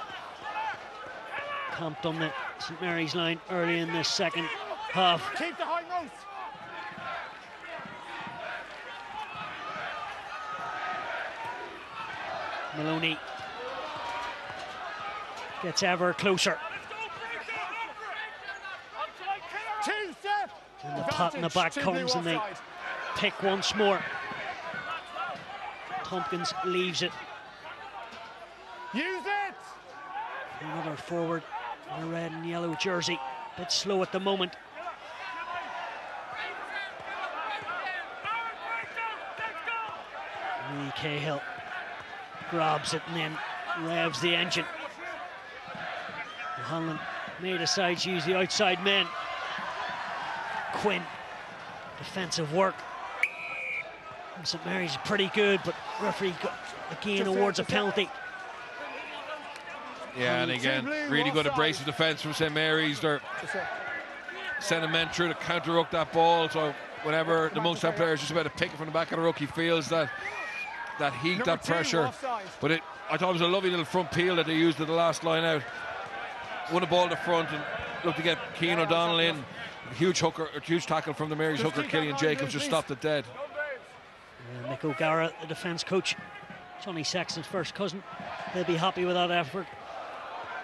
A: Camped on the St Mary's line early in the second half.
B: Keep the high nose.
A: Maloney gets ever closer. And the pat in the back comes and they pick once more. Tompkins leaves it.
B: Use it!
A: Another forward in a red and yellow jersey. Bit slow at the moment. Lee Cahill grabs it and then revs the engine. O'Hanlon may decide to use the outside men. Quinn, defensive work. St Mary's is pretty good, but referee again awards a penalty.
C: Yeah, and again, really good abrasive defence from St Mary's. They're sending men through to counter-ruck that ball, so whenever the Monkstown player is just about to pick it from the back of the ruck, he feels that heat, that pressure. But I thought it was a lovely little front peel that they used at the last line out. Won the ball to front and looked to get Cian O'Donnell in. Huge tackle from the Mary's hooker, Killian Jacobs, just stopped it dead.
A: Mick O'Gara, the defence coach, Johnny Sexton's first cousin. They'll be happy with that effort.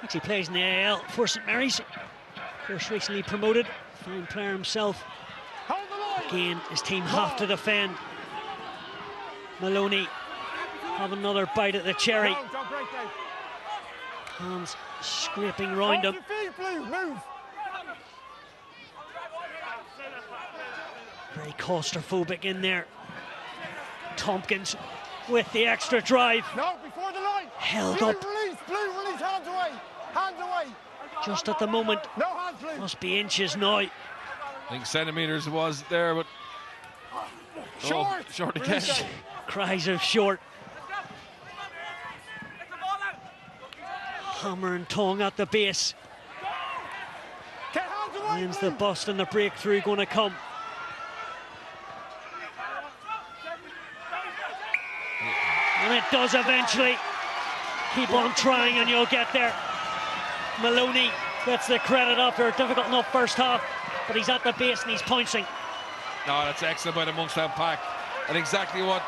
A: Actually plays in the AL for St Mary's. Of course, recently promoted. Fine player himself. Again, his team have to defend. Maloney have another bite at the cherry. Hands scraping round him. Very claustrophobic in there. Tompkins with the extra drive.
B: No, before the line.
A: Held
B: Blue
A: up.
B: Release, hands away. Hands away.
A: Just at the moment.
B: No hands, Blue.
A: Must be inches now.
C: I think centimetres it was there, but short again.
A: Cries of short. Hammer and tongue at the base. When's the bust and the breakthrough going to come? And it does eventually. Keep on trying and you'll get there. Maloney gets the credit after a difficult enough first half, but he's at the base and he's pouncing.
C: No, that's excellent by the Monkstown pack. And exactly what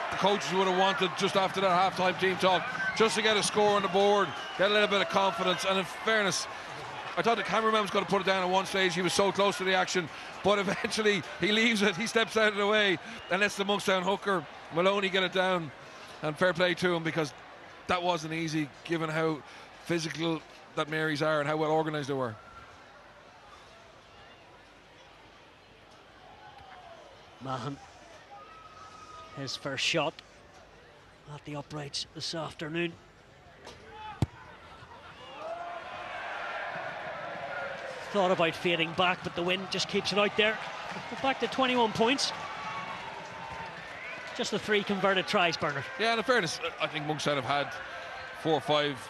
C: the coaches would have wanted just after that half-time team talk. Just to get a score on the board, get a little bit of confidence. And in fairness, I thought the cameraman was going to put it down at one stage. He was so close to the action, but eventually he leaves it. He steps out of the way and lets the Monkstown hooker, Maloney, get it down. And fair play to him, because that wasn't easy given how physical that Mary's are and how well organised they were.
A: Mahan, his first shot at the uprights this afternoon. Thought about fading back, but the wind just keeps it out there. We're back to 21 points. Just the 3 converted tries, Bernard.
C: Yeah, and in fairness, I think Monkstown have had 4 or 5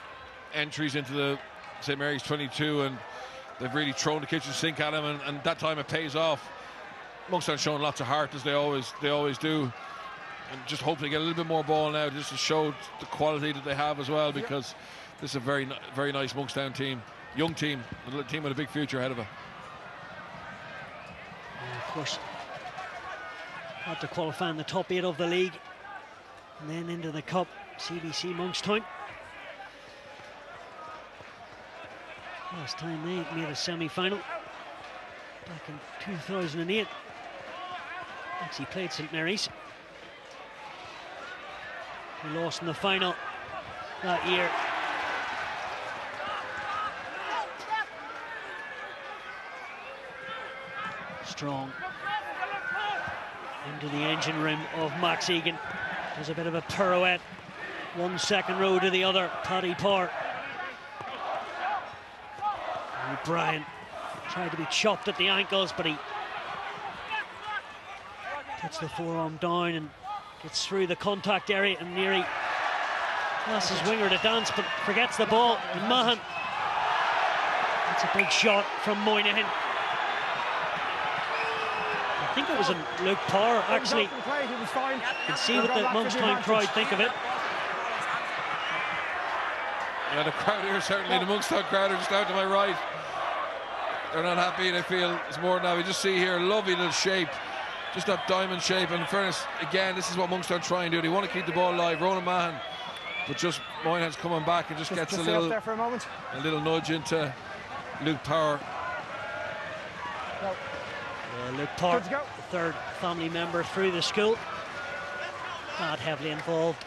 C: entries into the St Mary's 22, and they've really thrown the kitchen sink at them, and that time it pays off. Monkstown showing lots of heart, as they always do, and just hope they get a little bit more ball now, just to show the quality that they have as well, because this is a very nice Monkstown team, young team, a team with a big future ahead of it.
A: And of course, had to qualify in the top 8 of the league, and then into the cup. CBC Monkstown. Last time they made a semi-final back in 2008. Actually played St Mary's. He lost in the final that year. Strong into the engine room of Max Egan. There's a bit of a pirouette. 1 second row to the other. Paddy Parr. O'Brien tried to be chopped at the ankles, but he puts the forearm down and gets through the contact area, and Neary asks his winger to dance but forgets the ball. And Mahan, that's a big shot from Moynihan. I think it was in Luke Parr, actually. You can see what the Monkstown crowd think of it.
C: Yeah, the crowd here, certainly the Monkstown crowd are just out to my right. They're not happy, they feel it's more than that. We just see here, lovely little shape, just that diamond shape. And in fairness, again, this is what Monkstown try and do. They want to keep the ball alive. Ronan Mahan, but just Moynihan's coming back and just gets a little nudge into Luke Power.
A: Luke Parr, the third family member through the school. Not heavily involved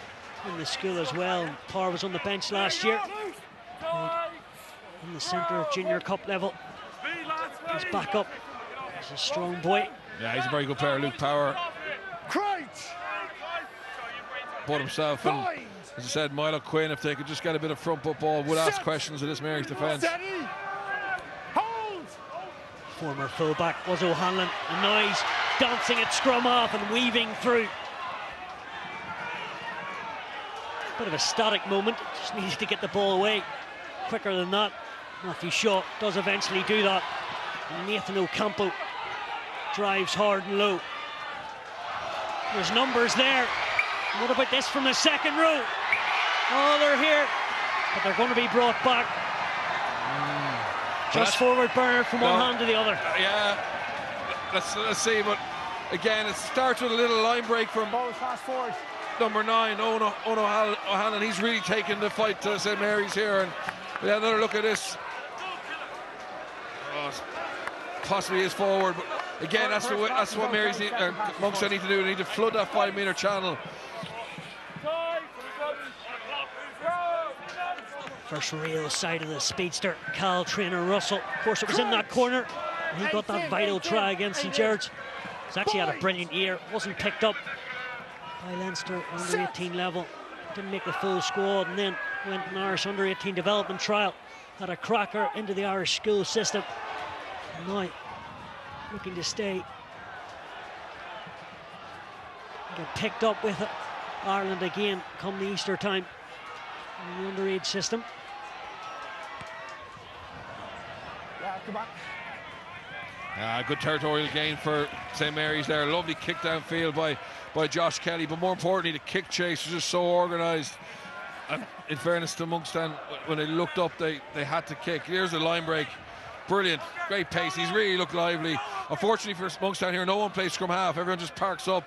A: in the school as well. Parr was on the bench last year. In the centre junior cup level. He's back up. He's a strong boy.
C: Yeah, he's a very good player, Luke Power. But himself, and as I said, Milo Quinn, if they could just get a bit of front football, would ask questions of this Mary's defence.
A: Former fullback was O'Hanlon, and now he's dancing at scrum half and weaving through. Bit of a static moment, just needs to get the ball away quicker than that. Matthew Shaw does eventually do that. And Nathan Ocampo drives hard and low. There's numbers there. What about this from the second row? Oh, they're here, but they're going to be brought back. Just forward burner from one hand to the other.
C: Yeah, let's see, but again, it starts with a little line break from
B: fast forward.
C: Number 9, Owen O'Hanlon. He's really taken the fight to St Mary's here, and we have another look at this. Oh, possibly is forward, but again, that's what Mary's Monkstown need to do. They need to flood that 5-metre channel.
A: First real sight of the speedster, Cal Trainer Russell. Of course, it was in that corner. And he got that vital try against St George. He's actually had a brilliant year. Wasn't picked up by Leinster under-18 level. Didn't make the full squad, and then went an Irish under-18 development trial. Had a cracker into the Irish school system. And now looking to stay. Get picked up with Ireland again come the Easter time in the underage system.
C: Good territorial gain for St Mary's there. Lovely kick downfield by Josh Kelly, but more importantly, the kick chase was just so organised. And in fairness to Monkstown, when they looked up, they had to kick. Here's the line break. Brilliant, great pace. He's really looked lively. Unfortunately for Monkstown here, no one plays scrum half. Everyone just parks up,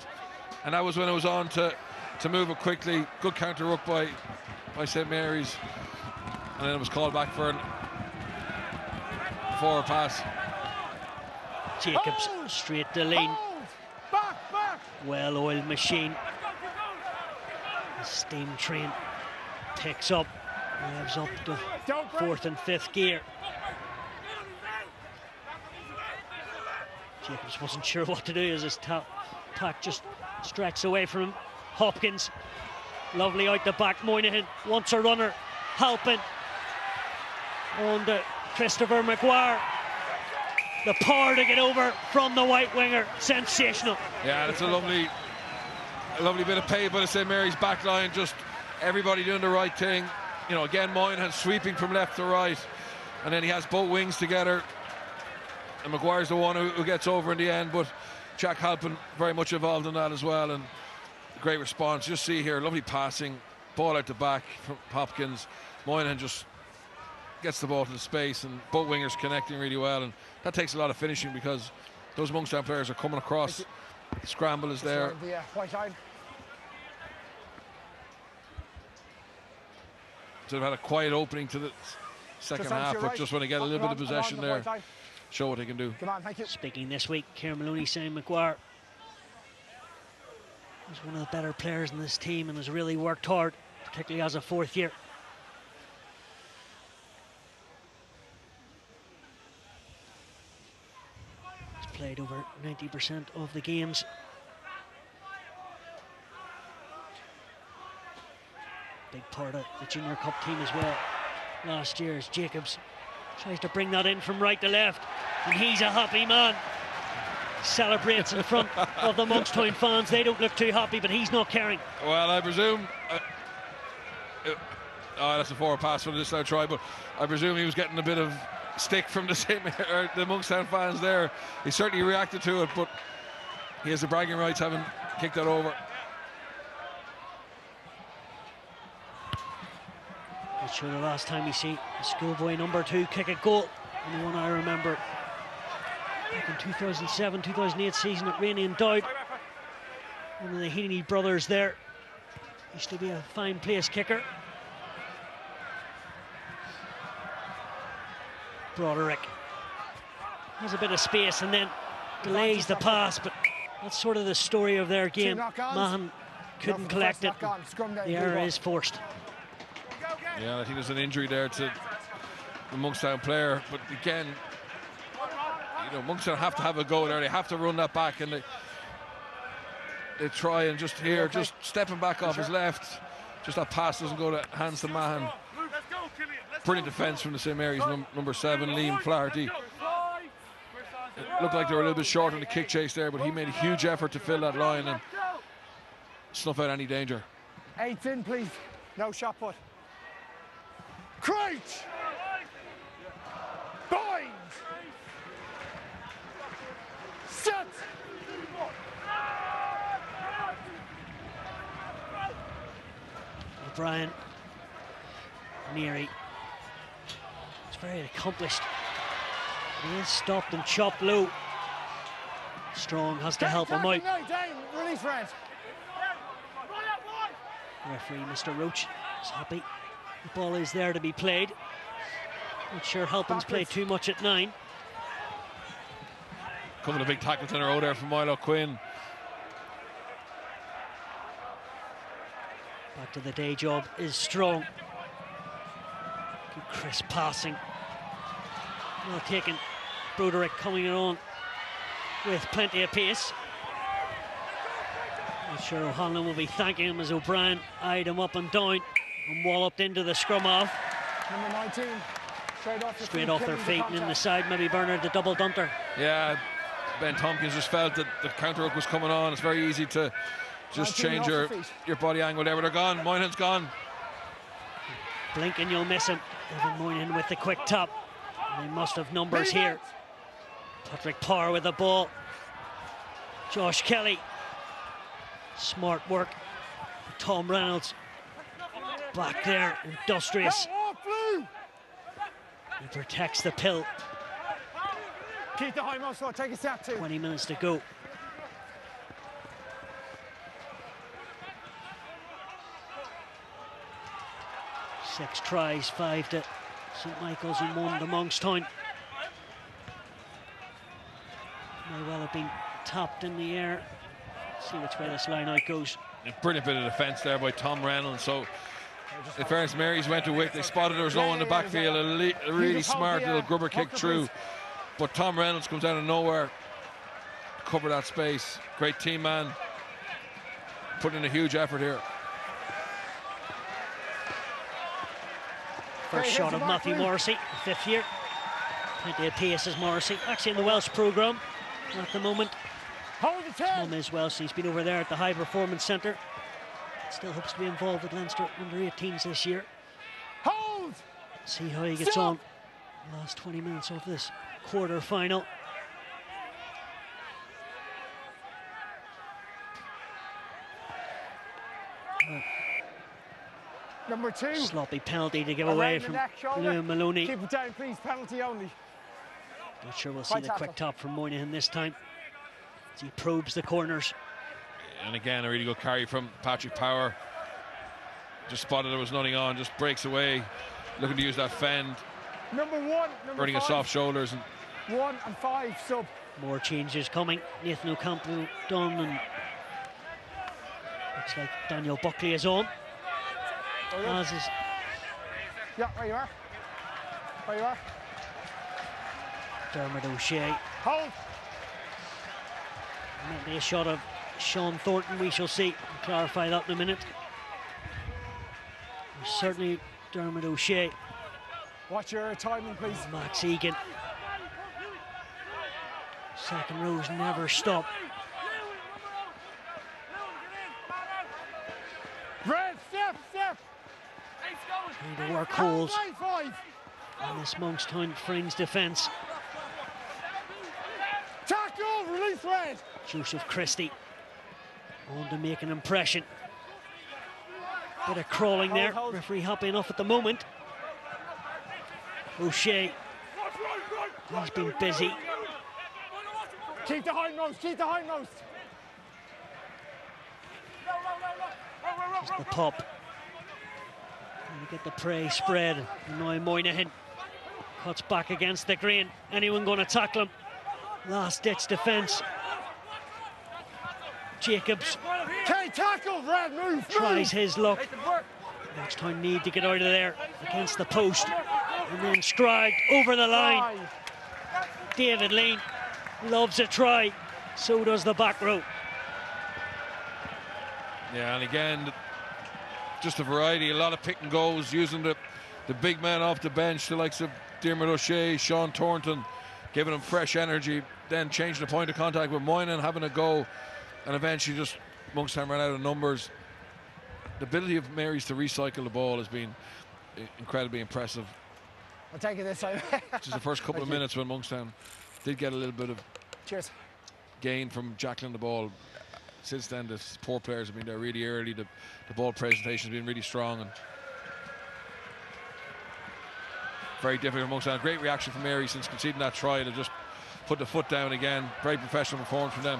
C: and that was when it was on to move it quickly. Good counter ruck by St Mary's, and then it was called back for a forward pass.
A: Jacobs straight to lane. Well-oiled machine. The steam train picks up, revs up to 4th and 5th gear. Jacobs wasn't sure what to do as his tack just stretched away from him. Hopkins, lovely out the back. Moynihan wants a runner. Halpin on to Christopher Maguire. The power to get over from the white winger, sensational.
C: Yeah, that's a lovely bit of pay by the St Mary's back line. Just everybody doing the right thing. You know, again, Moynihan sweeping from left to right, and then he has both wings together. And Maguire's the one who gets over in the end, but Jack Halpin very much involved in that as well, and great response. Just see here, lovely passing, ball out the back from Hopkins. Moynihan just gets the ball to the space, and both wingers connecting really well, and that takes a lot of finishing because those Monkstown players are coming across. The scramble is there. So they've had a quiet opening to the second half, but just when they get a little bit of possession there, show what they can do.
A: Speaking this week, Ciara Maloney saying Maguire He's one of the better players in this team and has really worked hard, particularly as a fourth year. He's played over 90% of the games. Big part of the junior cup team as well last year as Jacobs tries to bring that in from right to left, and he's a happy man. Celebrates in front of the Monkstown fans. They don't look too happy, but he's not caring.
C: Well, I presume that's a forward pass from this now try, but I presume he was getting a bit of stick from the Monkstown fans there. He certainly reacted to it, but he has the bragging rights having kicked that over.
A: Not sure the last time we see a schoolboy number 2 kick a goal, and the one I remember back in 2007-2008 season at Rainey and Dowd. One of the Heaney brothers there used to be a fine place kicker. Broderick has a bit of space and then delays the pass, but that's sort of the story of their game. Mahan couldn't collect it. The error is forced.
C: Yeah, I think there's an injury there to the Monkstown player, but again, you know, Monkstown have to have a go there. They have to run that back, and they try and just here, just stepping back off his left. Just that pass doesn't go to hands to Mahan. Brilliant defence from the St Mary's number 7, Liam Flaherty. It looked like they were a little bit short on the kick chase there, but he made a huge effort to fill that line and snuff out any danger.
B: 8's in, please. No shot put. Crouch! Bind! Set!
A: O'Brien, Neary. It's very accomplished. He is stopped and chopped low. Strong has to help him out.
B: Release Rand.
A: Referee Mr. Roach is happy. The ball is there to be played. Not sure Halpin's played too much at 9.
C: Couple of big tackles in a row there from Milo Quinn.
A: Back to the day job is Strong. Good crisp passing. Well taken. Broderick coming on with plenty of pace. Not sure O'Hanlon will be thanking him as O'Brien eyed him up and down and walloped into the scrum half.
B: Number 19.
A: Straight off their feet and in the side, maybe Bernard the double dunter.
C: Yeah, Ben Tompkins just felt that the counter hook was coming on. It's very easy to just change your body angle there, but they're gone. Moynihan's gone.
A: Blink and you'll miss him. Evan Moynihan with the quick tap. They must have numbers here. Patrick Parr with the ball. Josh Kelly. Smart work. Tom Reynolds. Back there, industrious. He protects the pill.
B: Keep the high muscle, take a step 2.
A: 20 minutes to go. Six tries, 5 to St Michael's and 1 to Monkstown. May well have been tapped in the air. See which way this line out goes.
C: A brilliant bit of defence there by Tom Reynolds. So, in fairness, Mary's went to Wick. They spotted there was no one in the backfield. A really smart little grubber kick through. But Tom Reynolds comes out of nowhere, cover that space. Great team man. Put in a huge effort here.
A: First shot of Matthew Morrissey, 5th year. Plenty of pace as Morrissey. Actually in the Welsh programme at the moment. His mum is Welsh. He's been over there at the High Performance Centre. Still hopes to be involved with Leinster under-18s this year.
B: Hold!
A: See how he gets on. Last 20 minutes of this quarter-final.
B: Number 2.
A: Sloppy penalty to give away from Liam Maloney.
B: Keep it down, please. Penalty only.
A: Not sure we'll see the quick tap from Moynihan this time as he probes the corners.
C: And again, a really good carry from Patrick Power. Just spotted there was nothing on, just breaks away, looking to use that fend.
B: Number 1,
C: running his soft shoulders. And
B: 1 and 5 sub.
A: More changes coming. Nathan O'Campbell done and Looks like Daniel Buckley is on. As is.
B: Yeah, where you are. Where you are.
A: Dermot O'Shea.
B: Hold.
A: Maybe a shot of Sean Thornton, we shall see. We'll clarify that in a minute. Certainly Dermot O'Shea.
B: Watch your timing, please.
A: Max Egan. Second rows never stop.
B: Red, step.
A: Trying to work holes in this Monkstown fringe defence.
B: Tackle, release Red.
A: Joseph Christie on to make an impression. Bit of crawling there.
B: Hold.
A: Referee happy enough at the moment. O'Shea. He's been busy.
B: Keep the hindmost, keep the hindmost.
A: Just the pop. Trying to get the prey spread. Now Moynihan cuts back against the green. Anyone going to tackle him? Last ditch defence. Jacobs
B: Okay, tackle, Red, move.
A: tries his luck. Monkstown need to get out of there against the post. And then Scragg over the line. David Lean loves a try. So does the back row.
C: Yeah, and again, just a variety, a lot of pick and goes, using the big man off the bench, the likes of Dermot O'Shea, Sean Thornton, giving him fresh energy, then changing the point of contact with Moynihan, having a go, and eventually just Monkstown ran out of numbers. The ability of Mary's to recycle the ball has been incredibly impressive.
B: I'll take it this time.
C: Just the first couple of minutes when Monkstown did get a little bit of
B: Cheers.
C: gain from jacking the ball. Since then, the poor players have been there really early. The ball presentation has been really strong and very difficult for Monkstown. Great reaction from Mary since conceding that try to just put the foot down again. Very professional performance from them.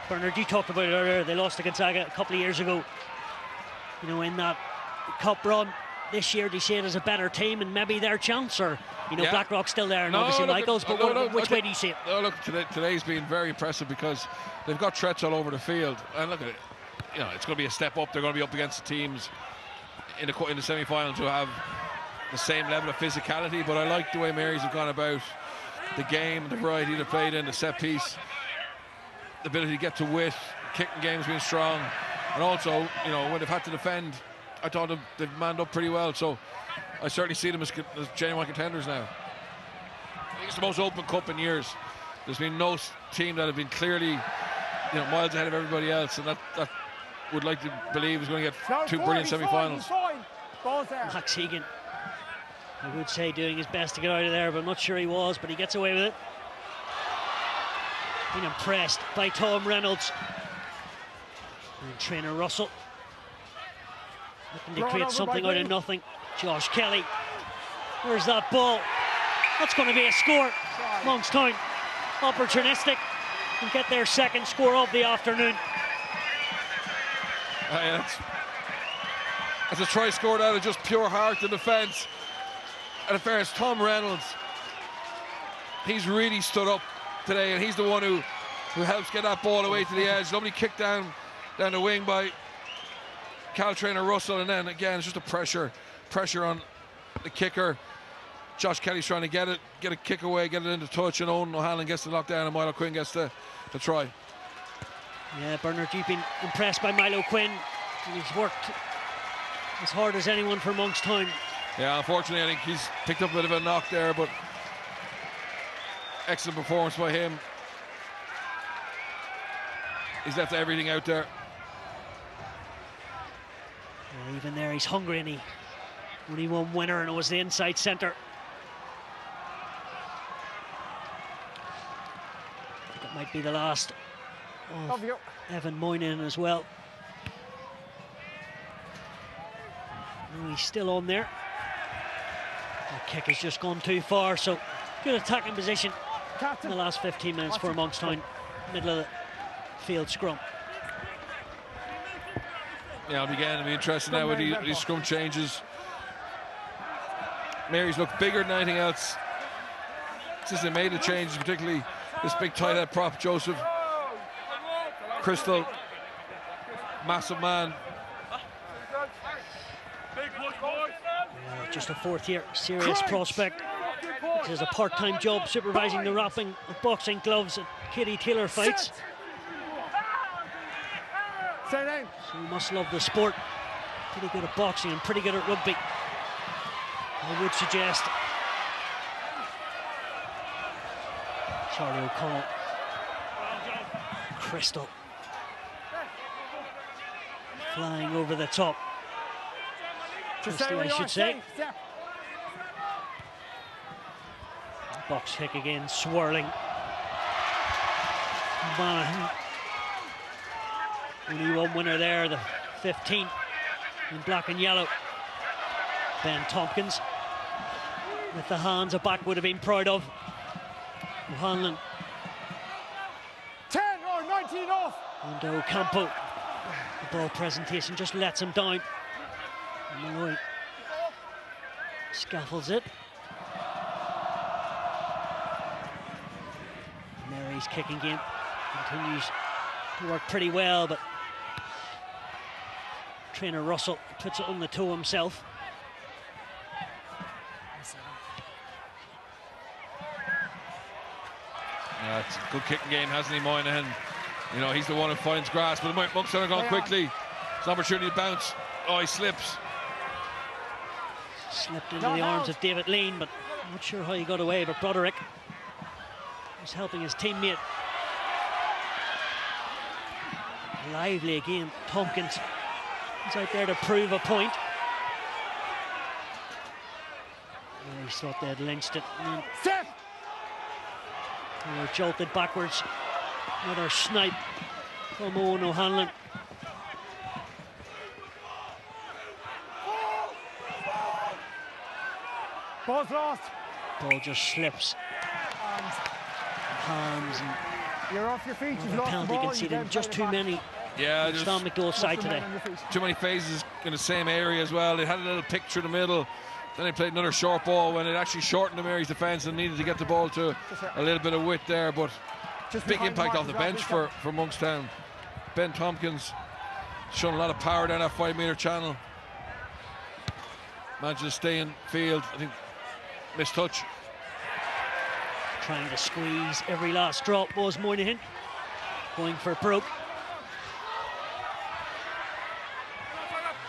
A: Bernard, you talked about it earlier. They lost to Gonzaga a couple of years ago. You know, in that cup run. This year, they say it as a better team and maybe their chance, or you know,
C: Yeah.
A: Blackrock's still there and
C: No,
A: obviously
C: look,
A: Michaels. But which way do you see it?
C: No, look, today's been very impressive because they've got threats all over the field, and look at it. You know, it's going to be a step up. They're going to be up against the teams in the semi-finals who have the same level of physicality. But I like the way Mary's have gone about the game, the variety they've played in, the set piece, the ability to get to width, kicking game's been strong, and also, you know, when they've had to defend, I thought they've manned up pretty well. So I certainly see them as genuine contenders now. I think it's the most open cup in years. There's been no team that have been clearly, you know, miles ahead of everybody else, and that would like to believe is going to get two brilliant semi-finals.
B: Ball's there.
A: Max Egan, I would say, doing his best to get out of there, but I'm not sure he was, but he gets away with it. Been impressed by Tom Reynolds and trainer Russell. Looking to create something out of nothing. Josh Kelly. Where's that ball? That's going to be a score. Monkstown opportunistic and get their second score of the afternoon.
C: That's a try scored out of just pure heart and defence. And in fairness, Tom Reynolds, he's really stood up today, and he's the one who helps get that ball away to the edge. Nobody kicked down the wing by Cal trainer Russell, and then again it's just a pressure on the kicker. Josh Kelly's trying to get a kick away, get it into touch, and Owen O'Hanlon gets the knockdown, and Milo Quinn gets the try.
A: Yeah, Bernard, you've been impressed by Milo Quinn. He's worked as hard as anyone for Monkstown.
C: Yeah, unfortunately, I think he's picked up a bit of a knock there, but excellent performance by him. He's left everything out there.
A: Yeah, even there, he's hungry, and he only one winner, and it was the inside centre. That might be the last of Evan Moynihan as well. No, he's still on there. That kick has just gone too far, so good attacking position in the last 15 minutes for Monkstown, middle of the field scrum.
C: Yeah, it'll be interesting now with these scrum changes. Mary's looked bigger than anything else since they made the changes, particularly This big tight head prop, Joseph. Crystal, massive man.
A: Just a fourth-year serious prospect. He has a part-time job supervising the wrapping of boxing gloves at Katie Taylor fights. So he must love the sport. Pretty good at boxing and pretty good at rugby, I would suggest. Charlie O'Connell. Crystal. Flying over the top. Christie, I should say. Box kick again, swirling. Monaghan. Only one winner there, the 15th in black and yellow. Ben Tompkins with the hands a back would have been proud of. O'Hanlon.
B: 10 or 19 off.
A: And Ocampo. The ball presentation just lets him down. And Malloy scaffolds it. Mary's kicking game continues to work pretty well, but trainer Russell puts it on the toe himself.
C: It's a good kicking game, hasn't he, Moynihan? You know, he's the one who finds grass, but Monkstown are going quickly. It's an opportunity to bounce. Oh, he slips.
A: Slipped into the arms of David Lean, but not sure how he got away, but Broderick was helping his teammate. Lively again, Tompkins. He's out there to prove a point. He thought they had lynched it. They were jolted backwards. Another snipe from Owen O'Hanlon.
B: Ball's lost.
A: Ball just slips. Hands and
B: you're off your feet. You've lost the
A: penalty
B: ball.
A: conceded. Just too many.
C: Yeah, just
A: Stan McDowell's side today.
C: Too many phases in the same area as well. They had a little pick through the middle. Then they played another short ball when it actually shortened the Mary's defence and needed to get the ball to a little bit of width there. But big impact off the bench for Monkstown. Ben Tompkins showing a lot of power down that 5 metre channel. Managed to stay in field. I think missed touch.
A: Trying to squeeze every last drop was Moynihan. Going for broke.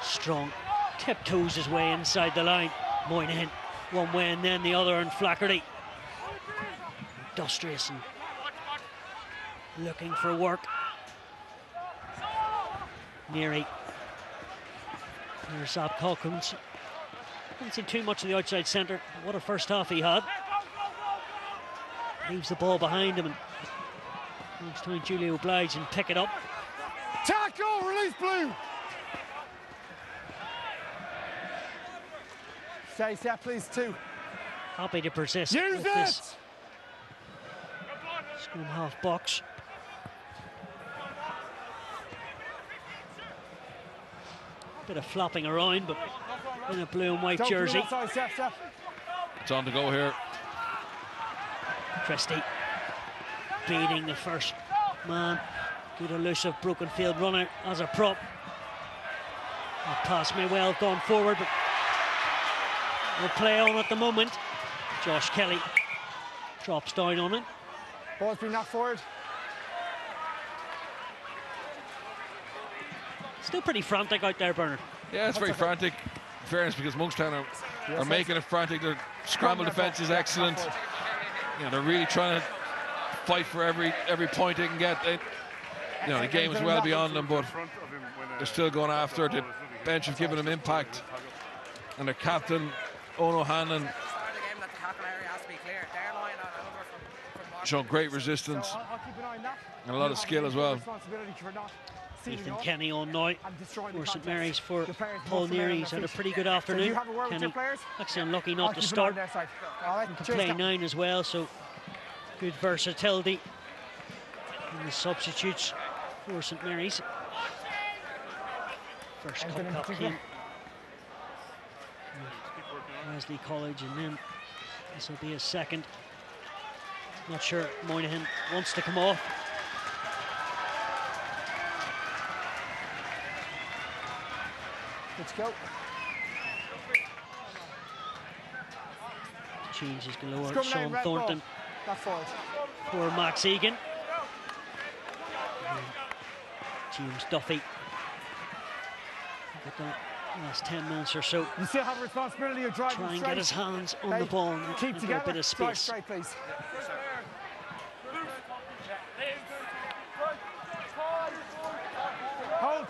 A: Strong tiptoes his way inside the line. Moynihan one way and then the other, and Flaherty industrious and looking for work. Neary. There's Zab Calkins. Haven't seen too much of the outside centre. What a first half he had. Leaves the ball behind him, and next time Julie Oblige and pick it up.
B: Tackle, release blue. Stay set, please, 2.
A: Happy to persist
B: Use
A: with
B: it.
A: this scrum half box. Bit of flopping around, but in a blue and white jersey.
C: It's on to go here.
A: Christie beating the first man. Good elusive broken field runner as a prop. That pass may well have gone forward, but we'll play on at the moment. Josh Kelly drops down on it.
B: Ball's been knocked forward.
A: Still pretty frantic out there, Bernard.
C: Yeah, it's very frantic. In fairness, because Monkstown are making it frantic. Their scramble defence is excellent. You know, they're really trying to fight for every point they can get. You know, the game is well beyond them, but they're still going after it. The bench have given them impact, and their captain, Owen O'Hanlon, showing great resistance and a lot of skill as well.
A: Ethan Kenny on now for St Mary's for Paul Neary. He's had a pretty good afternoon. Kenny actually unlucky not to start. He can play 9 as well, so good versatility in the substitutes for St Mary's. First Cup came Wesley College, and then this will be his second. Not sure Moynihan wants to come off.
B: Let's go.
A: Changes galore.
B: Scrum
A: Sean
B: lane, red
A: Thornton
B: ball. Not forward.
A: for Max Egan. James Duffy. Look at that. Last 10 minutes or so.
B: You still have a responsibility of driving
A: Try and
B: straight.
A: get his hands on the ball and
B: Keep
A: give
B: together.
A: a bit of
B: Drive
A: space.
B: straight, please. Hold.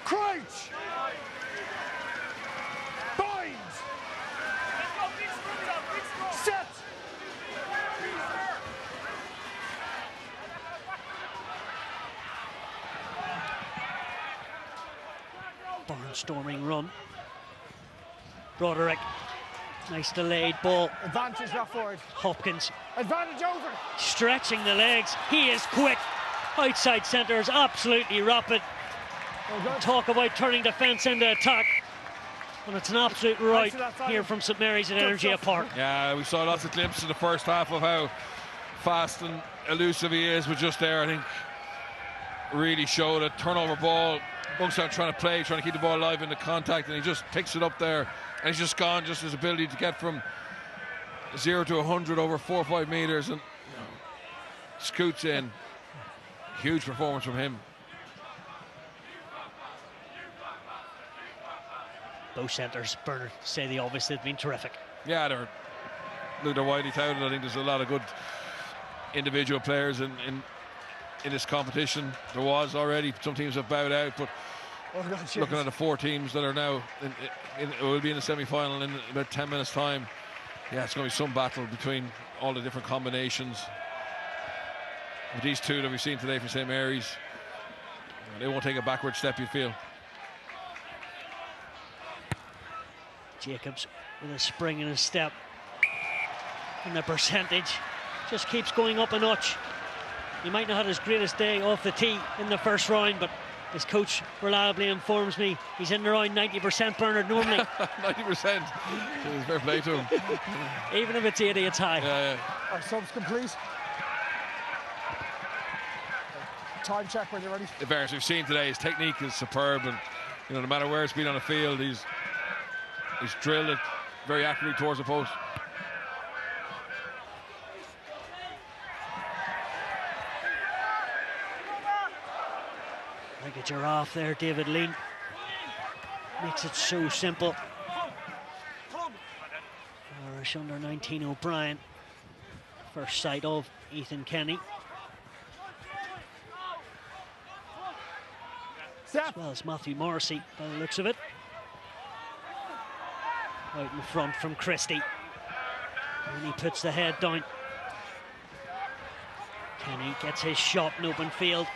B: Crouch. Bind. Set.
A: Barnstorming run. Broderick. Nice delayed ball.
B: Advantage left forward.
A: Hopkins
B: Advantage over.
A: stretching the legs. He is quick. Outside centre is absolutely rapid.
B: Oh, good.
A: Talk about turning defence into attack. And it's an absolute right here from St Mary's at Energy Park.
C: Yeah, we saw lots of glimpses in the first half of how fast and elusive he is, but just there, I think, really showed a turnover ball. Monkstown trying to play, trying to keep the ball alive in the contact, and he just picks it up there, and he's just gone. Just his ability to get from 0 to 100 over 4 or 5 metres, and scoots in. Huge performance from him.
A: Both centres, Bernard, say the obvious, they've been terrific.
C: Yeah, they're widely touted. I think there's a lot of good individual players in this competition. There was already. Some teams have bowed out, but looking at the 4 teams that are now will be in the semi-final in about 10 minutes time. Yeah, it's going to be some battle between all the different combinations. With these 2 that we've seen today from St Mary's, they won't take a backward step, you feel.
A: Jacobs with a spring in his step. And the percentage just keeps going up a notch. He might not have his greatest day off the tee in the first round, but his coach reliably informs me he's in around 90%, Bernard, normally.
C: 90%. It's fair play to him.
A: Even if it's 80, it's high.
C: Yeah.
B: Our subs complete. Time check when you're ready.
C: The variance we've seen today, his technique is superb, and no matter where it's been on the field, he's drilled it very accurately towards the post.
A: Like a giraffe there, David Lean. Makes it so simple. Irish under 19 O'Brien. First sight of Ethan Kenny. As well as Matthew Morrissey, by the looks of it. Out in front from Christie. And he puts the head down. Kenny gets his shot in open field.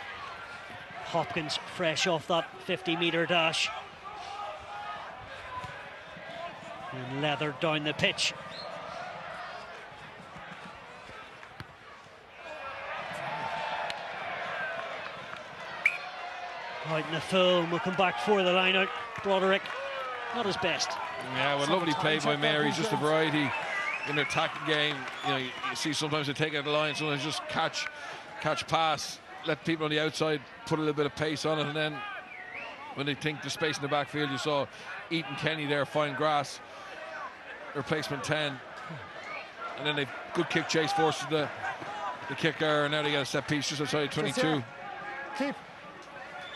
A: Hopkins fresh off that 50-metre dash. And leathered down the pitch. Out in the full, we'll come back for the line out. Broderick, not his best.
C: Yeah, well, lovely play by Mary. Just a variety in their attacking game. You see sometimes they take out the line, sometimes just catch pass, let people on the outside put a little bit of pace on it, and then when they think the space in the backfield, you saw Ethan Kenny there find grass, replacement 10, and then they good kick chase forces the kicker, and now they get a set piece just outside 22.
B: Keep.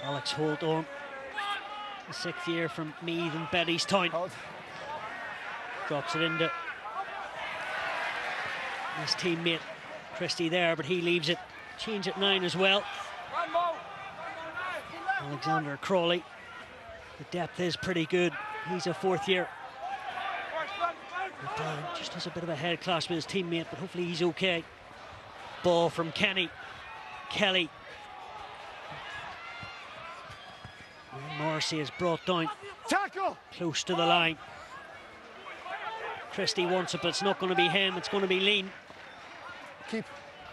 A: Alex Holt on. The 6th year from Meath and Bettystown. Drops it into his teammate Christie there, but he leaves it. Change at 9 as well. Alexander Crawley. The depth is pretty good. He's a 4th year. Just has a bit of a head clash with his teammate, but hopefully he's okay. Ball from Kenny. Kelly. And Morrissey is brought down.
B: Tackle!
A: Close to the line. Christie wants it, but it's not going to be him. It's going to be Lean.
B: Keep.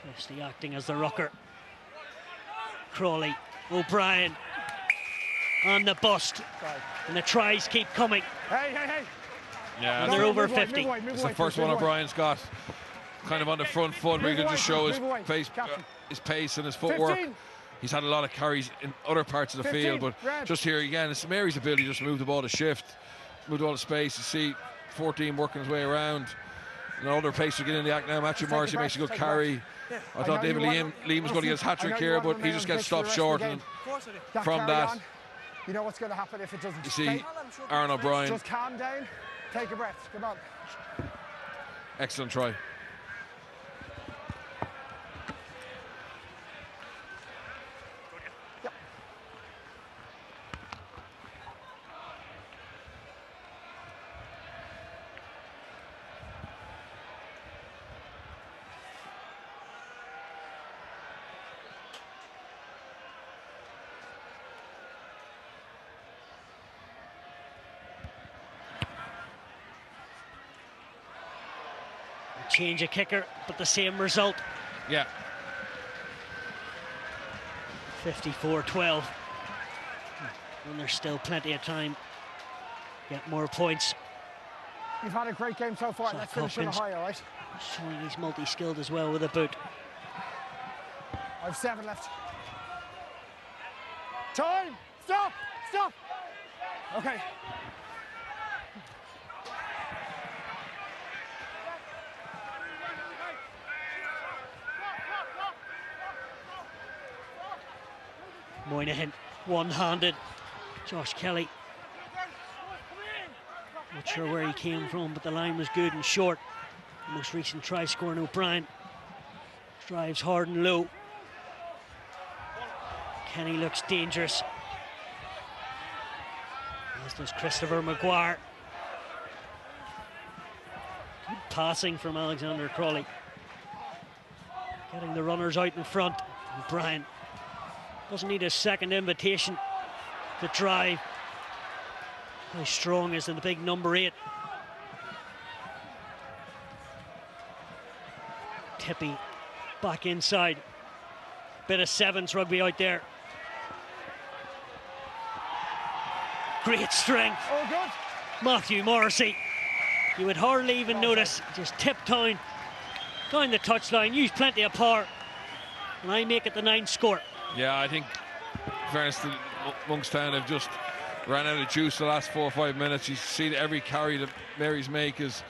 A: Christie acting as the rucker. Crawley. O'Brien. On the bust. And the tries keep coming.
B: Hey.
C: Yeah,
A: And they're over 50.
C: It's the first one O'Brien's got kind of on the front foot where he can just show his pace and his footwork.
B: 15.
C: He's had a lot of carries in other parts of the
B: 15,
C: field, but
B: red.
C: just here again, it's Mary's ability just to move the ball to shift, move the ball to space. You see 14 working his way around. And other pace to get in the act now. Matthew Morrissey makes a good carry. I thought David Liam was going to get his hat-trick here, but he just gets stopped short. And from that,
B: you know what's going to happen if it doesn't.
C: you see Aaron O'Brien.
B: Just calm down, take a breath. Come on.
C: Excellent try.
A: Change a kicker, but the same result.
C: Yeah.
A: 54-12. And there's still plenty of time. Get more points.
B: You've had a great game so far. Let's finish on a high, all right?
A: Showing he's multi-skilled as well with a boot.
B: I have 7 left. Time! Stop! Stop! Okay.
A: Moynihan, one-handed. Josh Kelly. Not sure where he came from, but the line was good and short. The most recent try scoring O'Brien. Drives hard and low. Kenny looks dangerous. As does Christopher Maguire. Good passing from Alexander Crawley. Getting the runners out in front. O'Brien doesn't need a second invitation to drive. How strong is the big number 8. Tippy back inside. Bit of sevens rugby out there. Great strength.
B: Oh, good.
A: Matthew Morrissey. You would hardly even notice. Just tiptoeing down the touchline. Used plenty of power. And I make it the 9th score.
C: Yeah, I think, in fairness to Monkstown, have just ran out of juice the last 4 or 5 minutes. You see that every carry that Mary's make is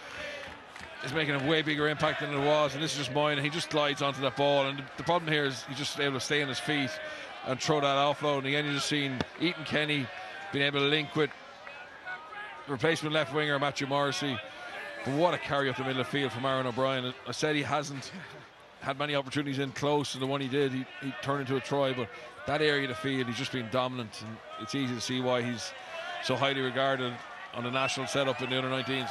C: making a way bigger impact than it was, and this is just mine, and he just glides onto that ball, and the problem here is he's just able to stay on his feet and throw that offload. And again, you're just seeing Ethan Kenny being able to link with replacement left winger Matthew Morrissey. But what a carry up the middle of the field from Aaron O'Brien. I said he hasn't had many opportunities in close, and the one he did, he turned into a try, but that area of the field, he's just been dominant, and it's easy to see why he's so highly regarded on the national setup in the under-19s.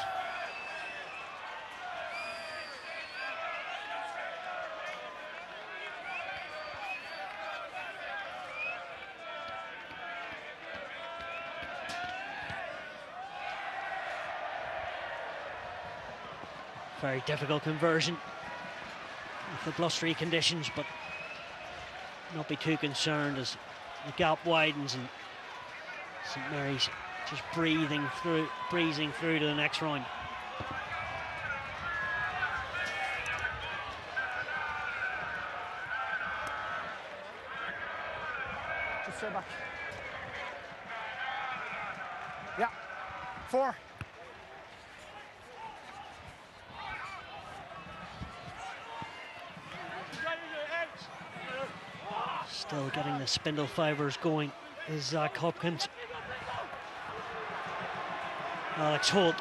A: Very difficult conversion with the blustery conditions, but not be too concerned as the gap widens and St Mary's just breezing through to the next round.
B: Just stay back. Yeah. 4.
A: Still getting the spindle fibers going is Zach Hopkins. Alex Holt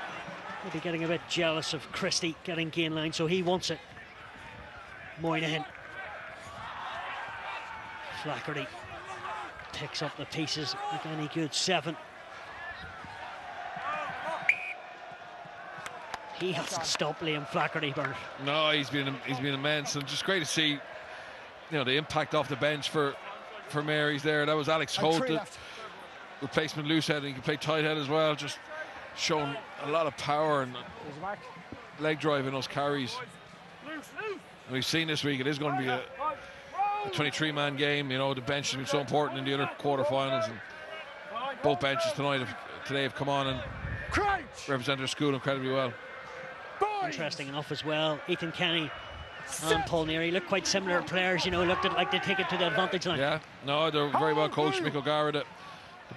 A: will be getting a bit jealous of Christie getting gain line, so he wants it. Moynihan. Flaherty picks up the pieces with any good 7. He hasn't stopped Liam Flaherty, Bernard.
C: No, he's been immense, and just great to see, you know, the impact off the bench for Mary's there. That was Alex Holt, the replacement loose head, and he can play tight head as well. Just showing a lot of power and leg drive in those carries. And we've seen this week it is going to be a 23-man game. You know, the bench has been so important in the other quarterfinals, and both benches today have come on and represent their school incredibly well.
A: Interesting enough as well, Ethan Kenny and Paul Neary look quite similar players, you know, looked like they take it to the advantage line.
C: Yeah, no, they're very well coached. Mick O'Gara, the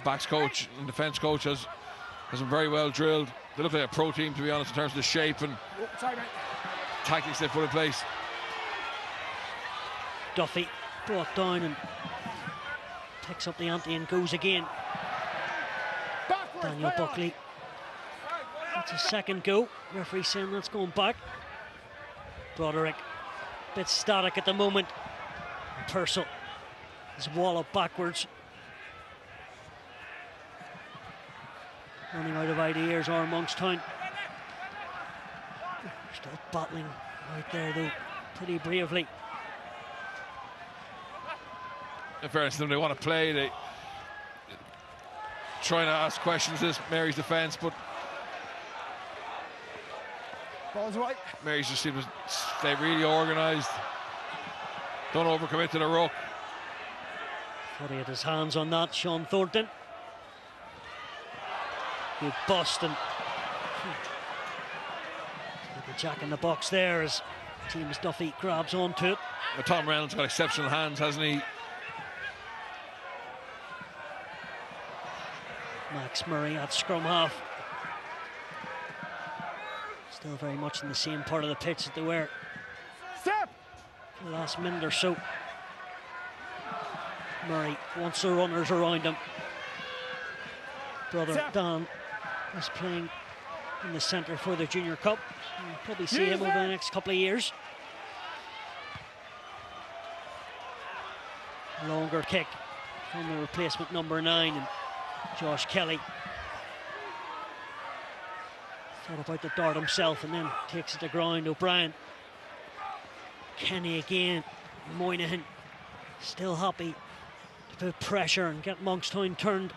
C: backs coach and defence coach, has them very well drilled. They look like a pro team, to be honest, in terms of the shape and tactics they put in place.
A: Duffy brought down and picks up the ante and goes again. Daniel Buckley. That's a second go. Referee saying that's going back. Broderick, bit static at the moment. Purcell is walloped backwards. Running out of ideas are Monkstown. Still battling right there though, pretty bravely.
C: In fairness to them, they want to play. They trying to ask questions of this Mary's defence, but
B: Ball's right.
C: Mary's just seems to stay really organised. Don't overcommit to the ruck.
A: Thought he had his hands on that, Sean Thornton. Good bust and the jack in the box there as James Duffy grabs onto it.
C: But Tom Reynolds got exceptional hands, hasn't he?
A: Max Murray at scrum half. Still very much in the same part of the pitch that they were the last minute or so. Murray wants the runners around him. Brother Dan is playing in the centre for the Junior Cup. We'll probably see him over the next couple of years. Longer kick from the replacement number 9 and Josh Kelly. Thought about the dart himself and then takes it to ground. O'Brien. Kenny again. Moynihan still happy to put pressure and get Monkstown turned.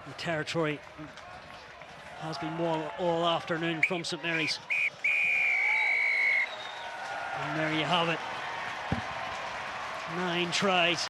A: The territory has been won all afternoon from St Mary's. And there you have it. 9 tries.